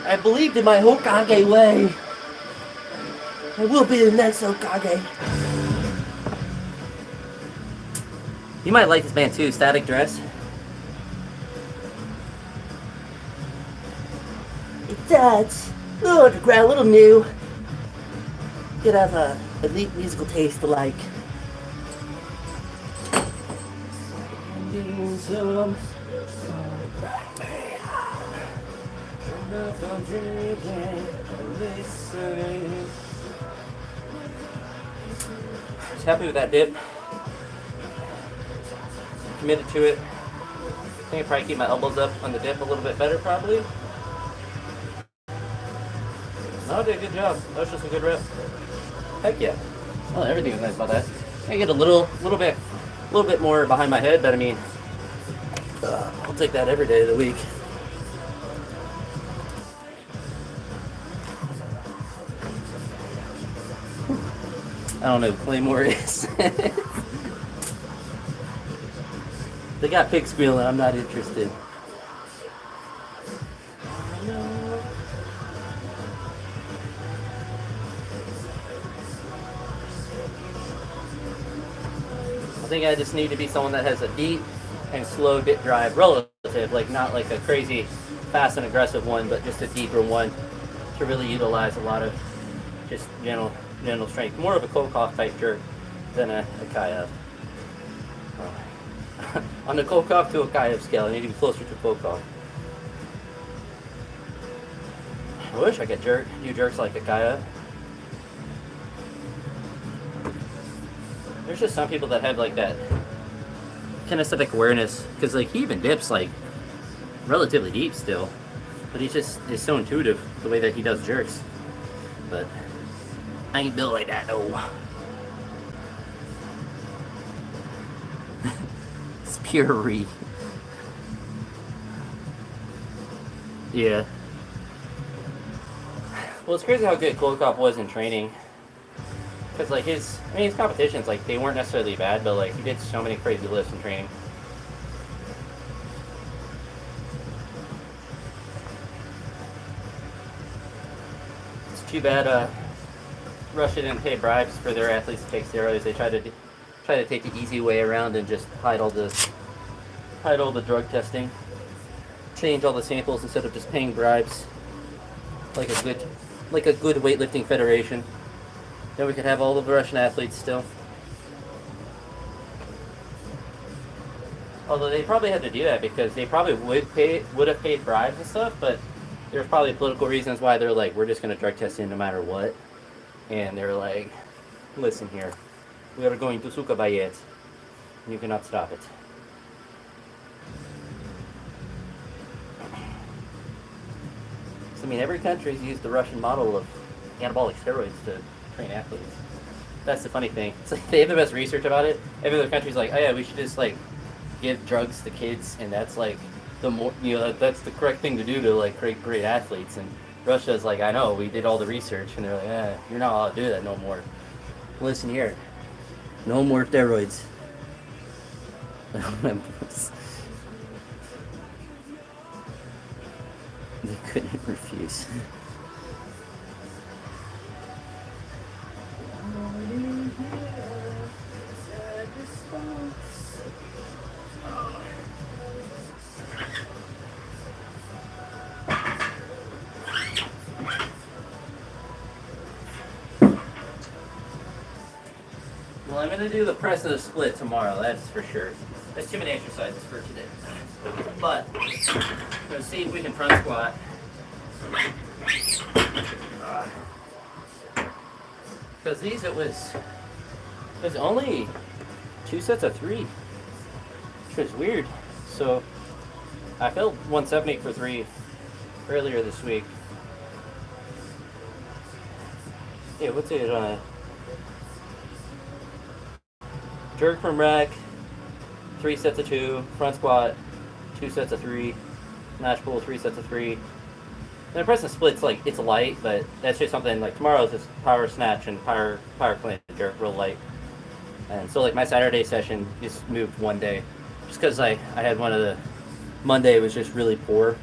I believed in my Hokage way. I will be the next Hokage. You might like this band too, Static Dress. It does. A little underground, a little new. Could have a elite musical taste alike. Just happy with that dip. Committed to it. I think I probably keep my elbows up on the dip a little bit better, probably. No, I did a good job. That was just a good rep. Heck yeah. Well, everything was nice about that. I get a little bit more behind my head, but I mean, I'll take that every day of the week. I don't know who Claymore is. They got pig squealing, I'm not interested. I think I just need to be someone that has a deep and slow dip drive relative, like not like a crazy fast and aggressive one, but just a deeper one to really utilize a lot of just gentle strength. More of a Kokov type jerk than a Kaiev. on the Volkov to Akayev scale. I need to be closer to Volkov. I wish I could do jerks like Akayev. There's just some people that have like that kinesthetic awareness, because like he even dips like relatively deep still, but he just is so intuitive the way that he does jerks. But I ain't built like that though. It's pure re. Yeah. Well, it's crazy how good Volkov was in training. Because, like, his competitions, like, they weren't necessarily bad, but, like, he did so many crazy lifts in training. It's too bad, Russia didn't pay bribes for their athletes to take steroids. They tried to take the easy way around and just hide all the drug testing. Change all the samples instead of just paying bribes. Like a good weightlifting federation. Then we could have all the Russian athletes still. Although they probably had to do that because they probably would have paid bribes and stuff, but there's probably political reasons why they're like, we're just going to drug test you no matter what. And they're like, listen here, we are going to Suka Bayet. You cannot stop it. So, I mean, every country's used the Russian model of anabolic steroids to train athletes. That's the funny thing. It's like they have the best research about it. Every other country's like, oh yeah, we should just like give drugs to kids, and that's like the more that's the correct thing to do to like create great athletes. And Russia's like, I know, we did all the research, and they're like, you're not allowed to do that no more. Listen here, no more steroids. They couldn't refuse. Well, I'm going to do the press of the split tomorrow, that's for sure. There's too many exercises for today. But, I'm going to see if we can front squat. Because these, it was only 2 sets of 3, which was weird. So, I failed 170 for 3 earlier this week. Yeah, what's it, jerk from rack, 3 sets of 2, front squat, 2 sets of 3, snatch pull, 3 sets of 3. And the press and split's like, it's light, but that's just something like tomorrow's just power snatch and power clean jerk real light. And so like my Saturday session just moved one day, just because I had one of the Monday was just really poor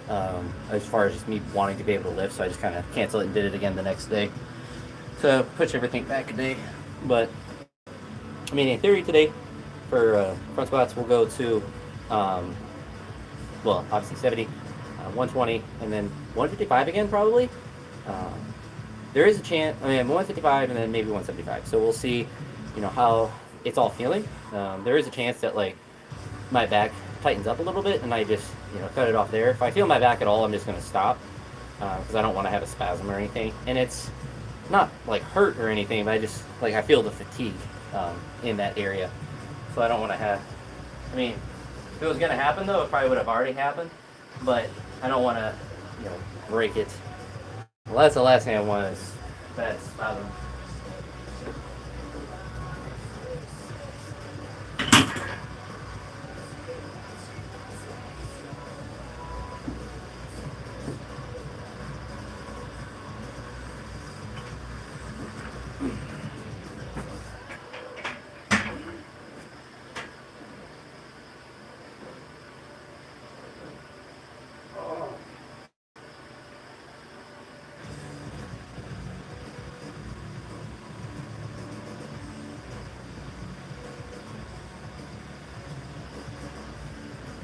as far as just me wanting to be able to lift, so I just kind of canceled it and did it again the next day. So push everything back a day. But I mean, in theory today for front squats we'll go to well, obviously 70, 120, and then 155 again probably. There is a chance, I mean 155 and then maybe 175. So we'll see, how it's all feeling. There is a chance that like my back tightens up a little bit and I just cut it off there. If I feel my back at all, I'm just going to stop because I don't want to have a spasm or anything. And it's not like hurt or anything, but I just like I feel the fatigue in that area. So I don't want to have, I mean, if it was going to happen though, it probably would have already happened, but I don't want to, break it. Well, that's the last thing I want is bad spasm.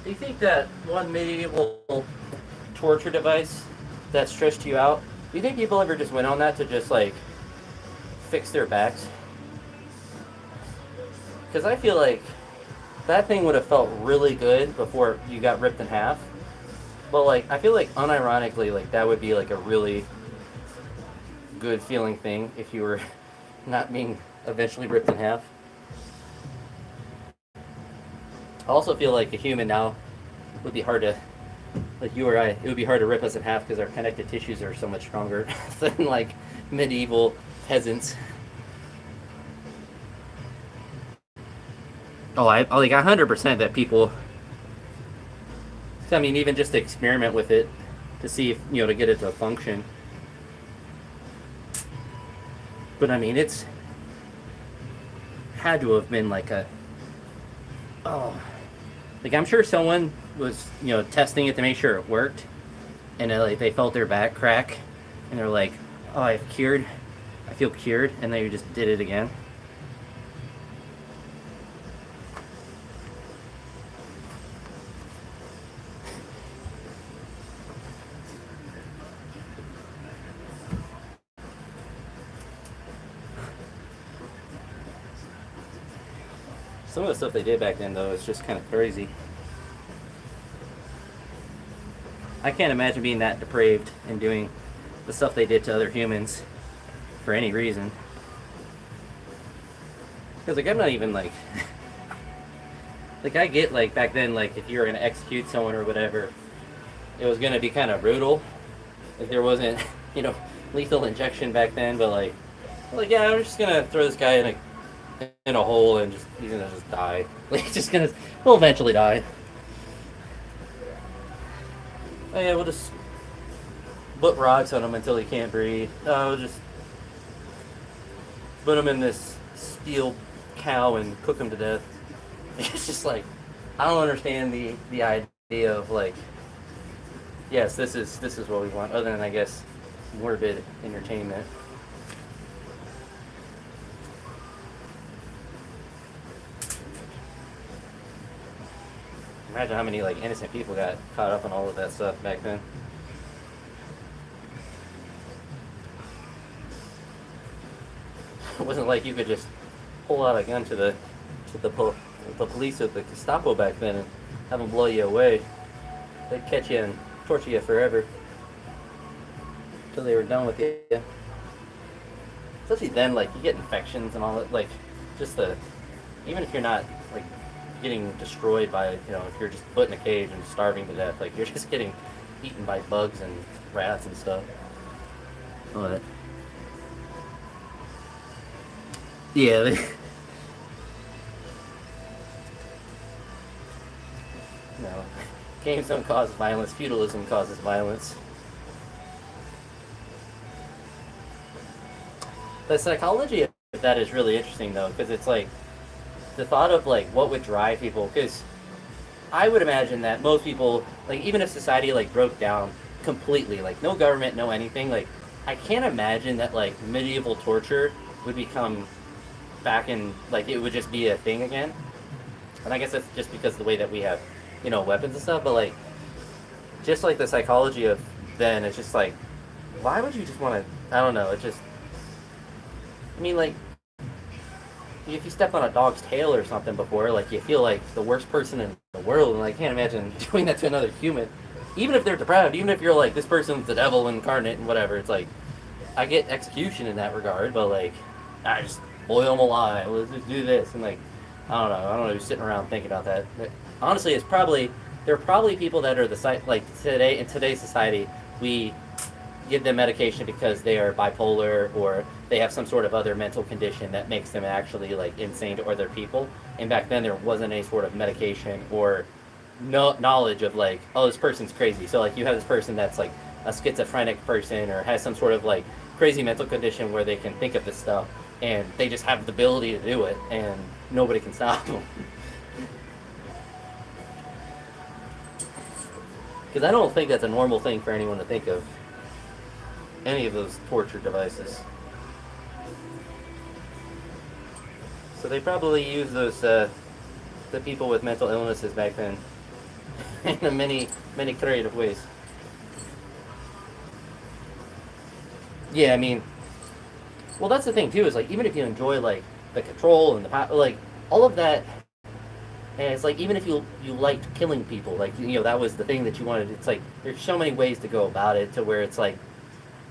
Do you think that one medieval torture device that stretched you out, do you think people ever just went on that to just like fix their backs? Because I feel like that thing would have felt really good before you got ripped in half. But like, I feel like unironically, like that would be like a really good feeling thing if you were not being eventually ripped in half. I also feel like a human now would be hard to, like you or I, it would be hard to rip us in half because our connective tissues are so much stronger than like medieval peasants. Oh, I like 100% that people. I mean, even just to experiment with it to see if to get it to function. But I mean, it's had to have been like a oh, like I'm sure someone was testing it to make sure it worked, and like they felt their back crack, and they're like, oh, I feel cured, and they just did it again. Some of the stuff they did back then, though, is just kind of crazy. I can't imagine being that depraved and doing the stuff they did to other humans for any reason. Because, like, I'm not even, like... like, I get, like, back then, like, if you were going to execute someone or whatever, it was going to be kind of brutal. Like, there wasn't, lethal injection back then, but, like, yeah, I'm just going to throw this guy in a hole and he's gonna just die. Like he'll eventually die. Oh yeah, we'll just put rocks on him until he can't breathe. We'll just put him in this steel cow and cook him to death. It's just like I don't understand the idea of like, yes, this is what we want, other than I guess morbid entertainment. Imagine how many like innocent people got caught up in all of that stuff back then. It wasn't like you could just pull out a gun to the police or the Gestapo back then and have them blow you away. They'd catch you and torture you forever until they were done with you. Especially then, like you get infections and all that. Like just even if you're not like getting destroyed by, if you're just put in a cage and starving to death, like you're just getting eaten by bugs and rats and stuff. But yeah, no, games don't cause violence. Feudalism causes violence. The psychology of that is really interesting though, because it's like the thought of like what would drive people, because I would imagine that most people, like even if society like broke down completely, like no government, no anything, like I can't imagine that like medieval torture would become back in, like it would just be a thing again. And I guess that's just because of the way that we have, weapons and stuff, but like just like the psychology of then, it's just like, why would you just want to, I don't know, it just, I mean like, if you step on a dog's tail or something before, like you feel like the worst person in the world, and I can't imagine doing that to another human, even if they're depraved, even if you're like this person's the devil incarnate and whatever. It's like I get execution in that regard, but like I just boil them alive. Let's just do this, and like I don't know who's sitting around thinking about that. But honestly, there are probably people that are like today in today's society we give them medication because they are bipolar or they have some sort of other mental condition that makes them actually like insane to other people. And back then there wasn't any sort of medication or no knowledge of like, oh, this person's crazy. So like you have this person that's like a schizophrenic person or has some sort of like crazy mental condition where they can think of this stuff and they just have the ability to do it and nobody can stop them. Because I don't think that's a normal thing for anyone to think of. Any of those torture devices. So they probably use those the people with mental illnesses back then in many creative ways. Yeah, I mean, well, that's the thing too. Is like even if you enjoy like the control and the power, like all of that, And it's like, even if you liked killing people, like, you know, that was the thing that you wanted. It's like there's so many ways to go about it, to where it's like,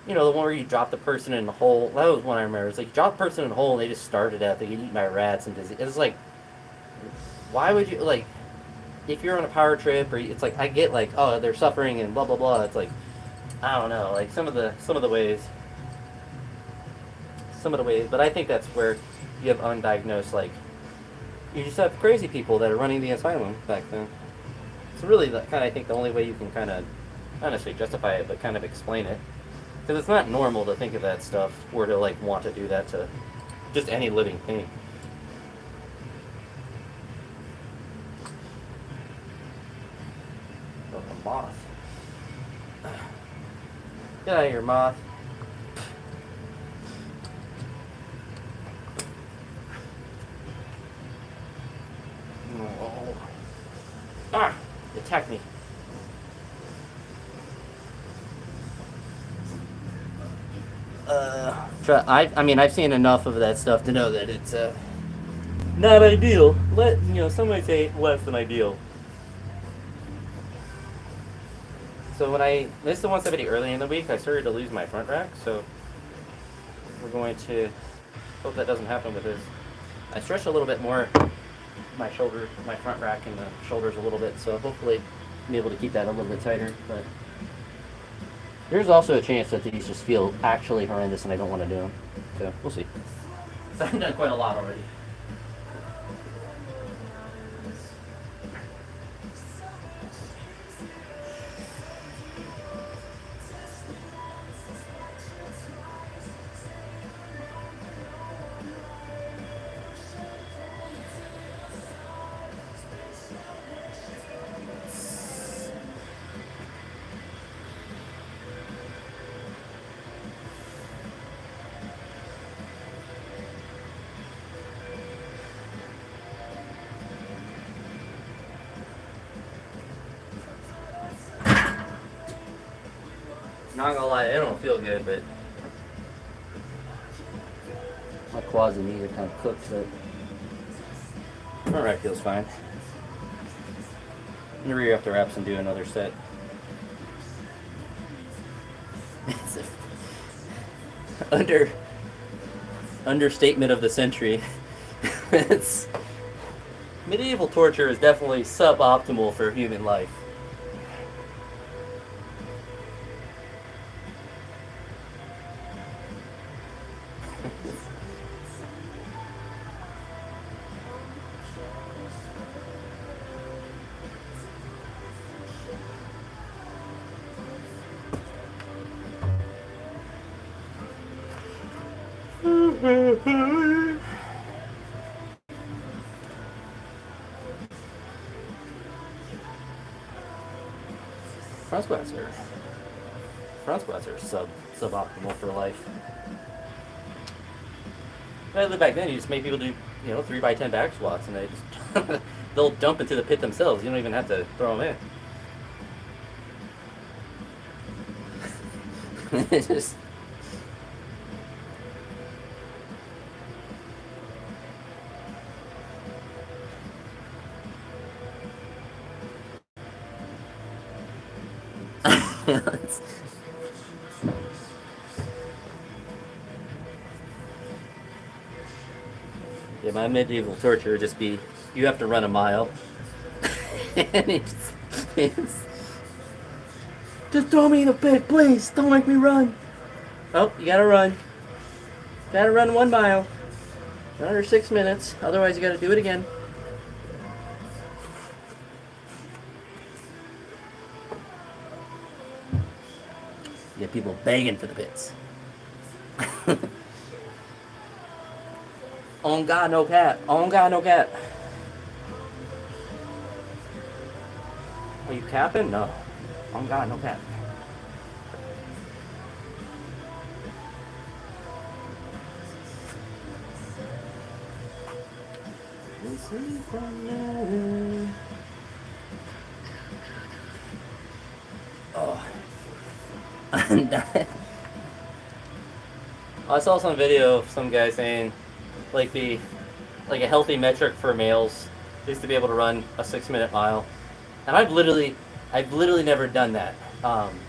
you know, the one where you drop the person in the hole. That was one I remember. It's like you drop the person in the hole and they just starve to death. They get eaten by rats and disease. It's like, why would you, like, if you're on a power trip, or it's like, I get like, oh, they're suffering and blah blah blah. It's like, I don't know, like some of the ways, but I think that's where you have undiagnosed, like, you just have crazy people that are running the asylum back then. It's really I think the only way you can kind of, not necessarily justify it, but kind of explain it, because it's not normal to think of that stuff, or to like want to do that to just any living thing. Oh, a moth. Get out of here, moth. Oh. Ah! It attacked me. I mean, I've seen enough of that stuff to know that it's not ideal. Some might say less than ideal. So when I missed the 170 early in the week, I started to lose my front rack. So we're going to hope that doesn't happen with this. I stretched a little bit more my front rack and the shoulders a little bit. So hopefully I'll be able to keep that a little bit tighter. But there's also a chance that these just feel actually horrendous and I don't want to do them. So we'll see. I've done quite a lot already. Not gonna lie, it don't feel good, but my quads and knees are kind of cooked, but front rack feels fine. I'm gonna re-up the reps and do another set. It's understatement of the century. It's medieval torture is definitely suboptimal for human life. Front squats are suboptimal for life. When I lived back then, you just make people do 3x10 back squats, and they just they'll dump into the pit themselves. You don't even have to throw them in. It's just. Yeah, my medieval torture would just be, you have to run a mile. And just throw me in the pit, please. Don't make me run. Oh, you gotta run. Gotta run 1 mile. Under 6 minutes. Otherwise, you gotta do it again. You get people begging for the pits. On God, no cap. On God, no cap. Are you capping? No. On God, no cap. Oh. I saw some video of some guy saying, like a healthy metric for males is to be able to run a 6-minute mile, and I've literally never done that.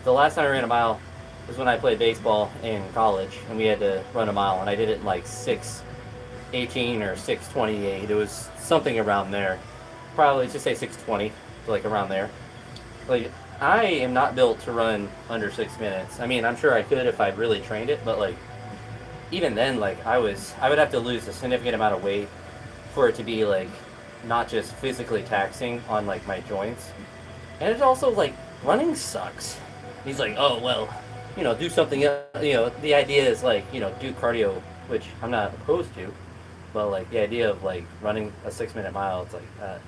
The last time I ran a mile was when I played baseball in college, and we had to run a mile, and I did it in like 6:18 or 6:28. It was something around there. Probably just say 6:20, like around there. Like I am not built to run under 6 minutes. I mean, I'm sure I could if I really trained it, but like even then, like I would have to lose a significant amount of weight for it to be like not just physically taxing on like my joints. And it's also like running sucks. He's like, oh well, do something else. The idea is like, do cardio, which I'm not opposed to, but like the idea of like running a 6-minute mile, it's like,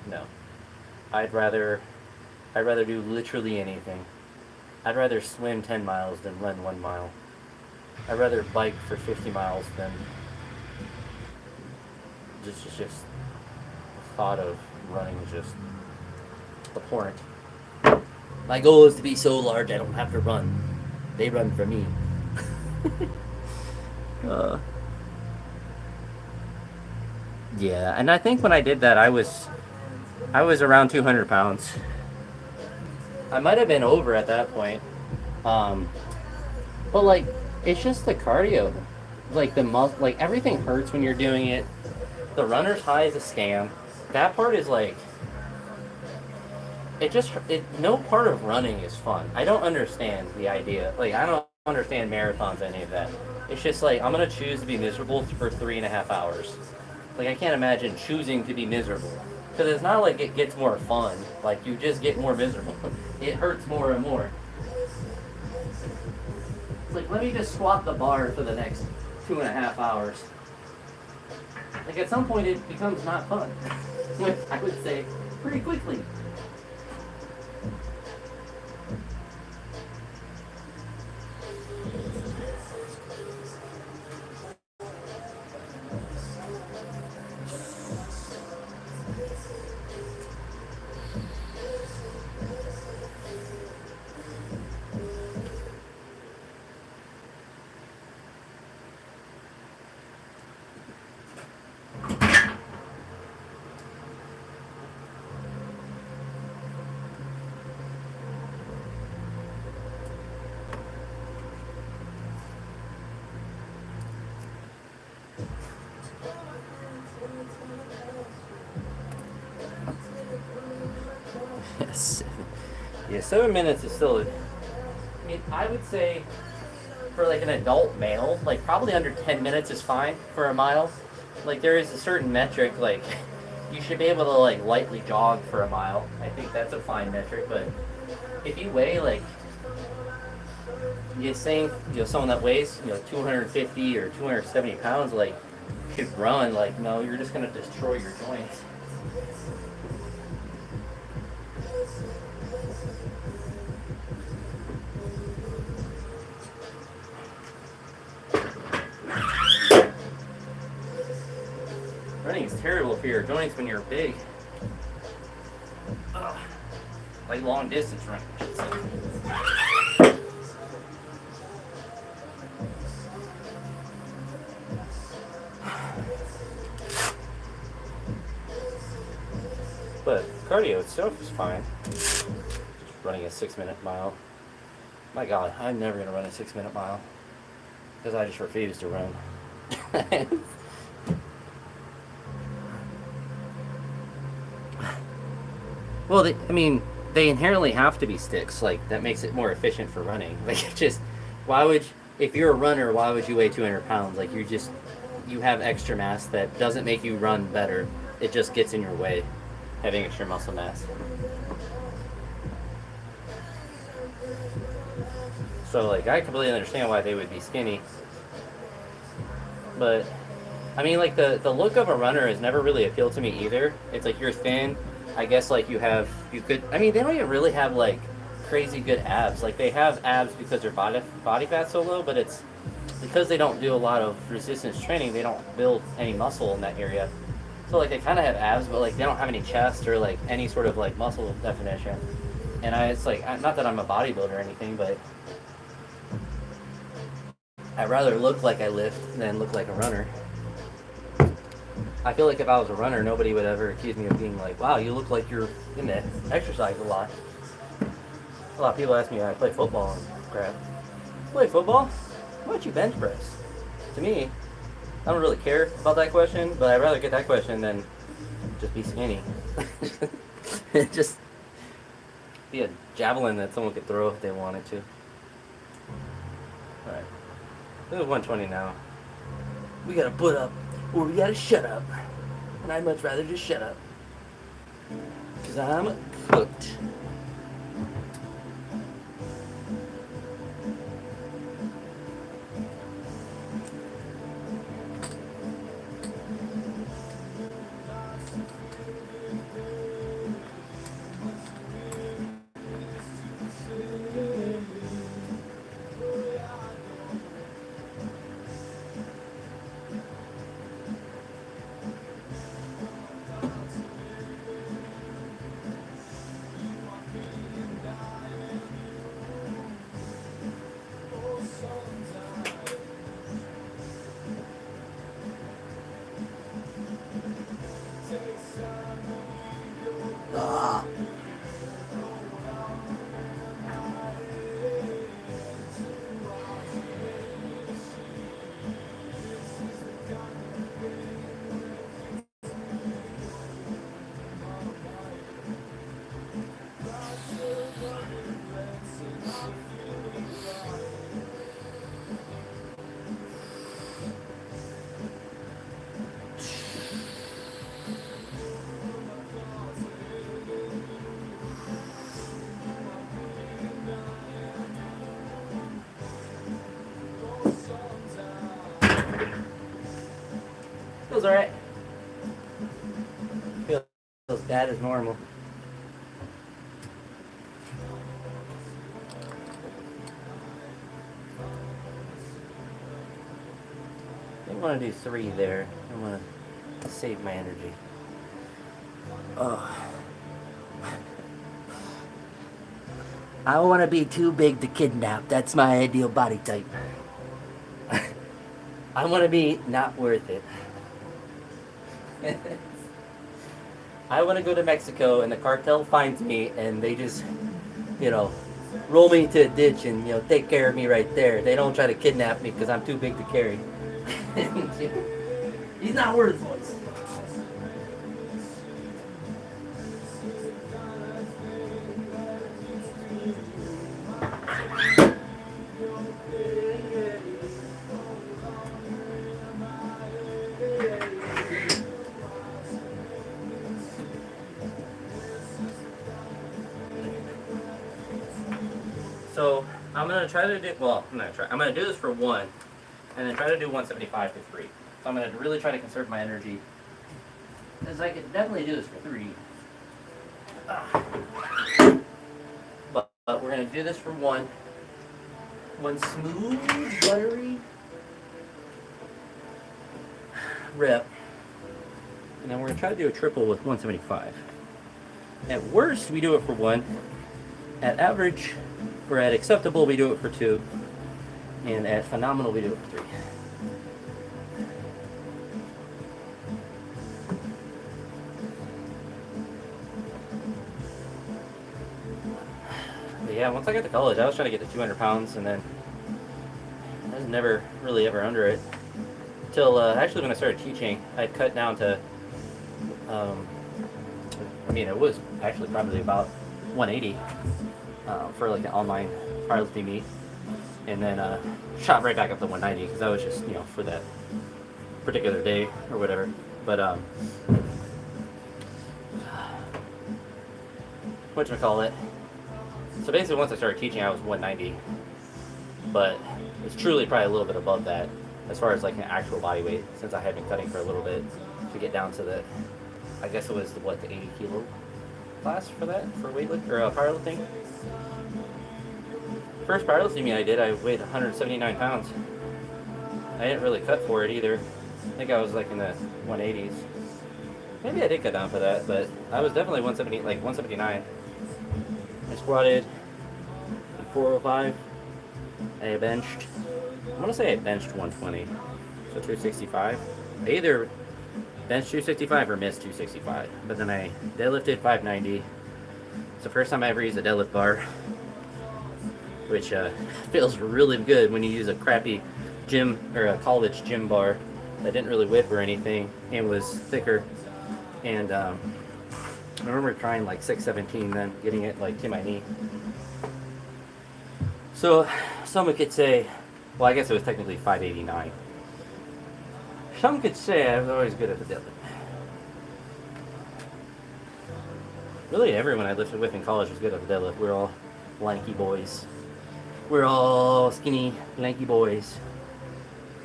no. I'd rather do literally anything. I'd rather swim 10 miles than run 1 mile. I'd rather bike for 50 miles than just the thought of running is just abhorrent. My goal is to be so large I don't have to run. They run for me. Yeah, and I think when I did that, I was around 200 pounds. I might have been over at that point. But like, it's just the cardio. Like like everything hurts when you're doing it. The runner's high is a scam. That part is like, no part of running is fun. I don't understand the idea. Like, I don't understand marathons, any of that. It's just like, I'm gonna choose to be miserable for 3.5 hours. Like, I can't imagine choosing to be miserable. Because it's not like it gets more fun. Like, you just get more miserable. It hurts more and more. It's like, let me just squat the bar for the next 2.5 hours. Like, at some point, it becomes not fun. I would say, pretty quickly. Yes. Yeah, 7 minutes is still, I mean, I would say for like an adult male, like probably under 10 minutes is fine for a mile. Like there is a certain metric, like you should be able to like lightly jog for a mile. I think that's a fine metric, but if you weigh like, you're saying, someone that weighs, 250 or 270 pounds, like could run, like no, you're just gonna destroy your joints. Running is terrible for your joints when you're big. Ugh. Like long distance running, I should say. But cardio itself is fine. Just running a 6-minute mile. My God, I'm never gonna run a 6-minute mile because I just refuse to run. Well, they inherently have to be sticks. Like, that makes it more efficient for running. Like, if you're a runner, why would you weigh 200 pounds? Like, you have extra mass that doesn't make you run better. It just gets in your way, having extra muscle mass. So, like, I completely understand why they would be skinny. But, I mean, like, the look of a runner has never really appealed to me either. It's like, you're thin. I guess like they don't even really have like crazy good abs. Like they have abs because their body fat's so low, but it's because they don't do a lot of resistance training, they don't build any muscle in that area. So like they kind of have abs, but like they don't have any chest or like any sort of like muscle definition. And it's like, not that I'm a bodybuilder or anything, but I'd rather look like I lift than look like a runner. I feel like if I was a runner, nobody would ever accuse me of being like, wow, you look like you're into exercise a lot. A lot of people ask me, I play football and crap. Play football? Why don't you bench press? To me, I don't really care about that question, but I'd rather get that question than just be skinny. Just be a javelin that someone could throw if they wanted to. Alright. This is 120 now. We gotta put up, or we gotta shut up. And I'd much rather just shut up. Because I'm cooked. Ah. Feels alright. Feels bad as normal. I want to do 3 there. I want to save my energy. Oh. I want to be too big to kidnap. That's my ideal body type. I want to be not worth it. I want to go to Mexico and the cartel finds me and they just, roll me into a ditch and, take care of me right there. They don't try to kidnap me because I'm too big to carry. He's not worth it. So I'm gonna try to do, I'm gonna do this for 1, and then try to do 175 for 3. So I'm gonna really try to conserve my energy, because I could definitely do this for 3. But we're gonna do this for 1. 1 smooth, buttery rep, and then we're gonna try to do a triple with 175. At worst, we do it for 1. At average, or at acceptable, we do it for 2. And at phenomenal, we do it for 3. But yeah, once I got to college, I was trying to get to 200 pounds, and then I was never really ever under it. Till actually when I started teaching, I cut down to, it was actually probably about 180 for like an online powerlifting meet, and then shot right back up to 190 because that was just for that particular day or whatever. But whatchamacallit. So basically, once I started teaching, I was 190, but it's truly probably a little bit above that as far as like an actual body weight, since I had been cutting for a little bit to get down to the, I guess it was the 80 kilo class for that, for weightlifting or powerlifting. First powerlifting meet I did, I weighed 179 pounds. I didn't really cut for it either. I think I was like in the 180s. Maybe I did cut down for that, but I was definitely 179. I squatted 405. I benched, I want to say I benched 120, so 265. I either bench 265 or missed 265. But then I deadlifted 590. It's the first time I ever used a deadlift bar, which feels really good when you use a crappy gym or a college gym bar that didn't really whip or anything and was thicker. And I remember trying like 617 then, getting it like to my knee. So someone could say, well, I guess it was technically 589. Some could say I was always good at the deadlift. Really, everyone I lifted with in college was good at the deadlift. We're all lanky boys. We're all skinny, lanky boys.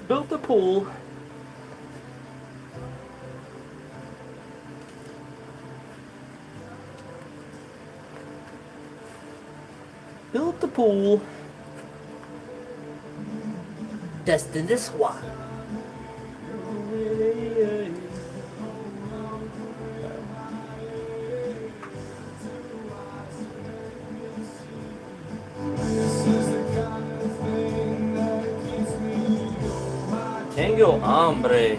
Built the pool. Built the pool. Destined to squat. Tango hombre.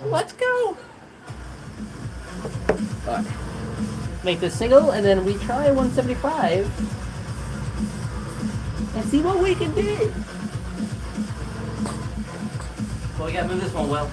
Let's go. Alright. Make this single, and then we try 175 and see what we can do. Well, we gotta move this one well.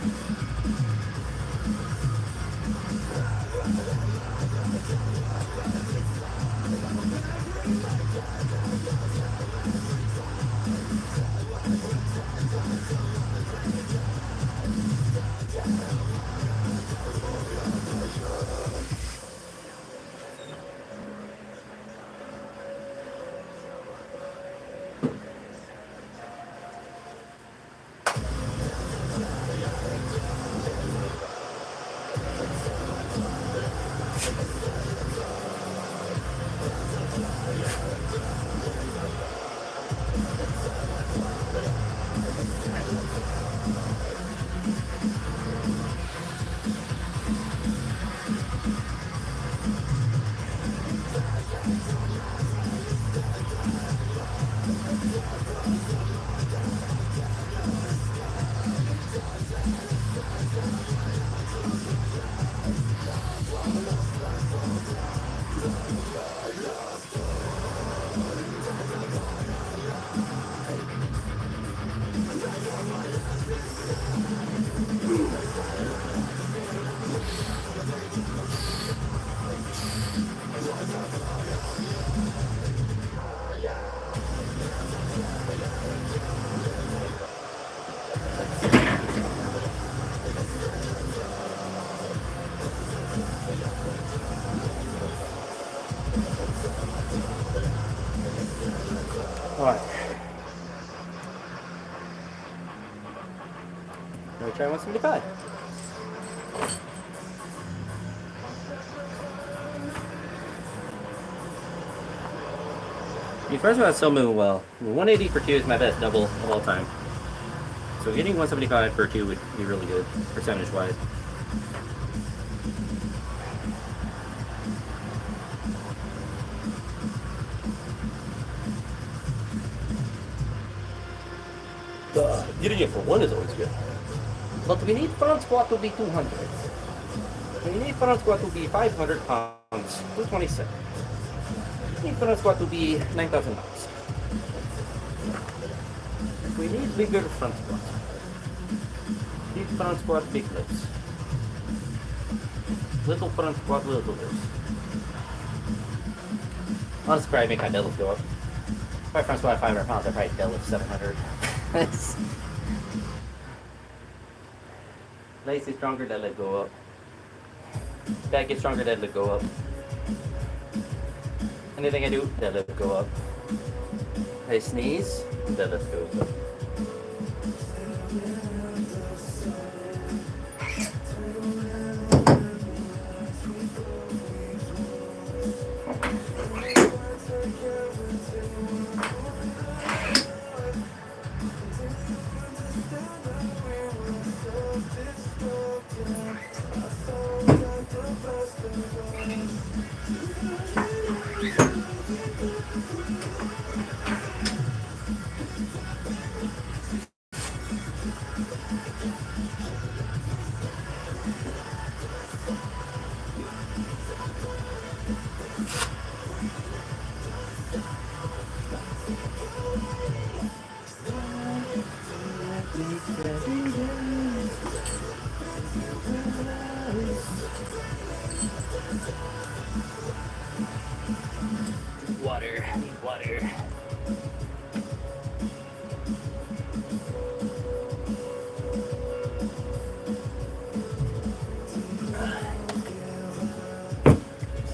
Alright. Now we try 175. First of all, it's still moving well. 180 for 2 is my best double of all time. So getting 175 for 2 would be really good, percentage-wise. Getting it for 1 is always good. But we need front squat to be 200. We need front squat to be 500 pounds, 227. We need front squat to be 9,000 pounds. We need bigger front squat. Big front squat, big lifts. Little front squat, little lifts. Honestly, probably make my deadlift go up. If I front squat 500 pounds, I probably deadlift 700. Legs get stronger, deadlift go up. Back gets stronger, deadlift go up. Anything I do, deadlift go up. I sneeze, deadlift goes up.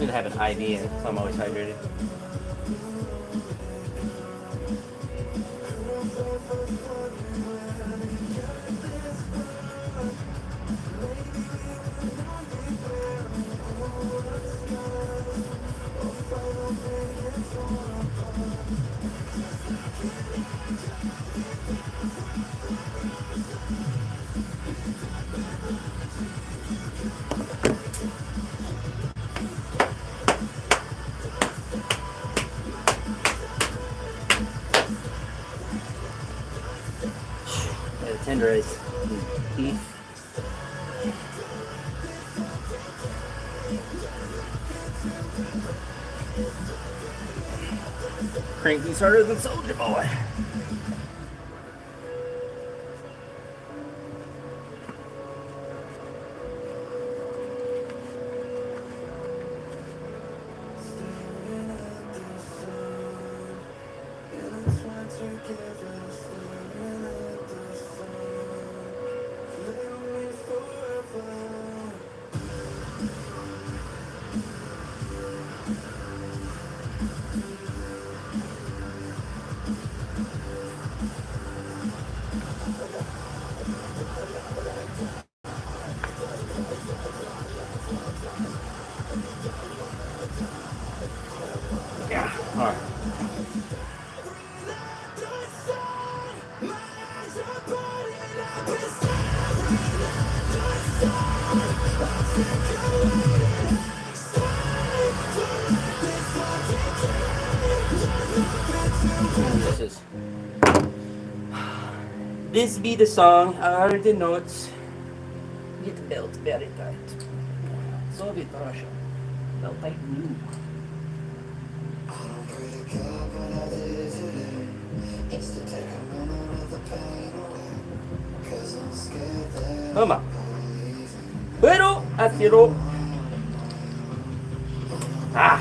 soon to have an IV in, so I'm always hydrated. Tenderize beef. Cranky's harder than Soldier Boy. Yeah, all right. This be the song, are the notes. Get the belt very tight. Soviet Russia. Belt tight blue. Toma. Pero, acero. Ah.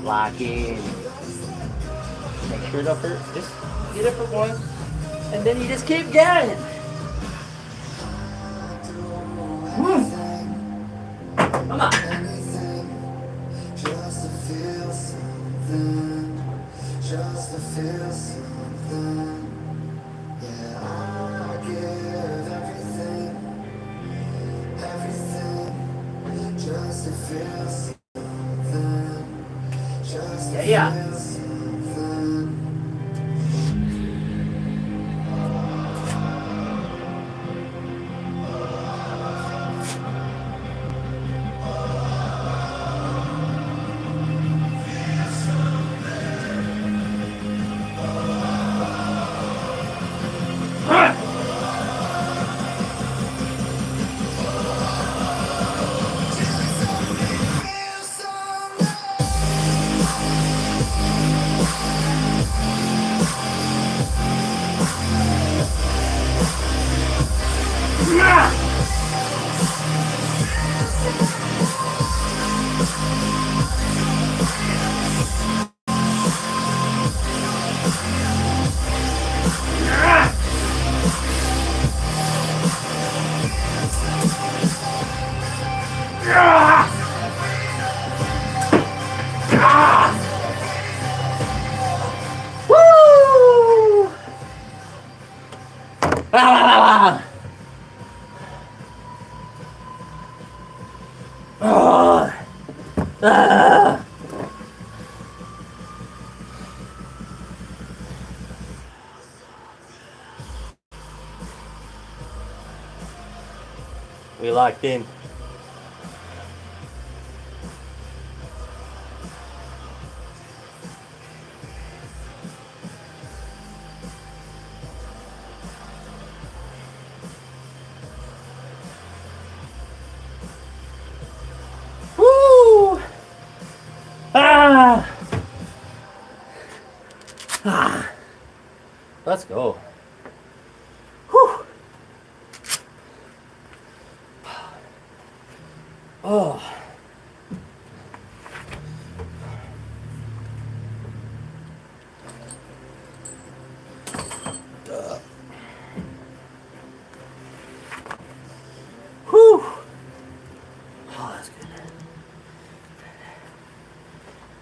Lock in. Make sure it don't hurt. Just get it for one. And then you just keep going. Come on. Just to feel something. Just to feel something. Yeah, I give everything. Everything. Just to feel something. Just to feel something. We locked in. Woo! Ah! Ah! Let's go. Whew. Oh. Whew.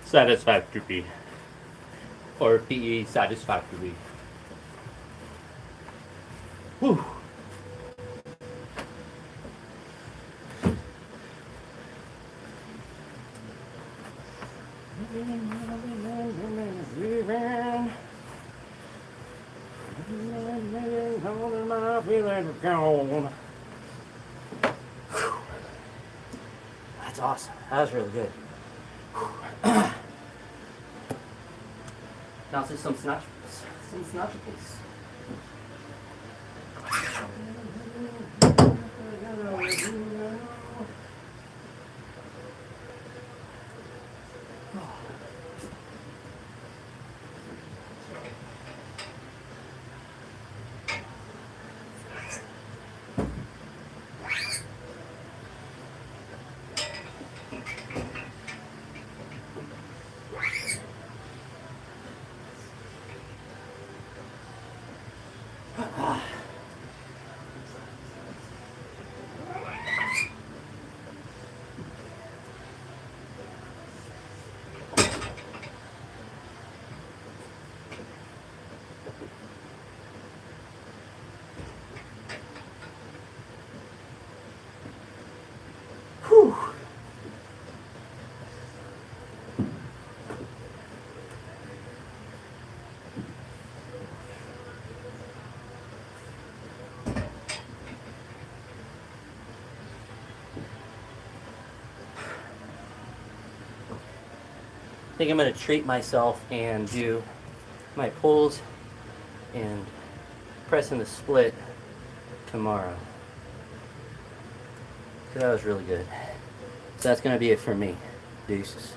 satisfactory. Or PE satisfactory. Whew. That's awesome. That was really good. Now let's do some snatch, please. Whew. I think I'm going to treat myself and do my pulls and press in the split tomorrow. So that was really good. So that's going to be it for me. Deuces.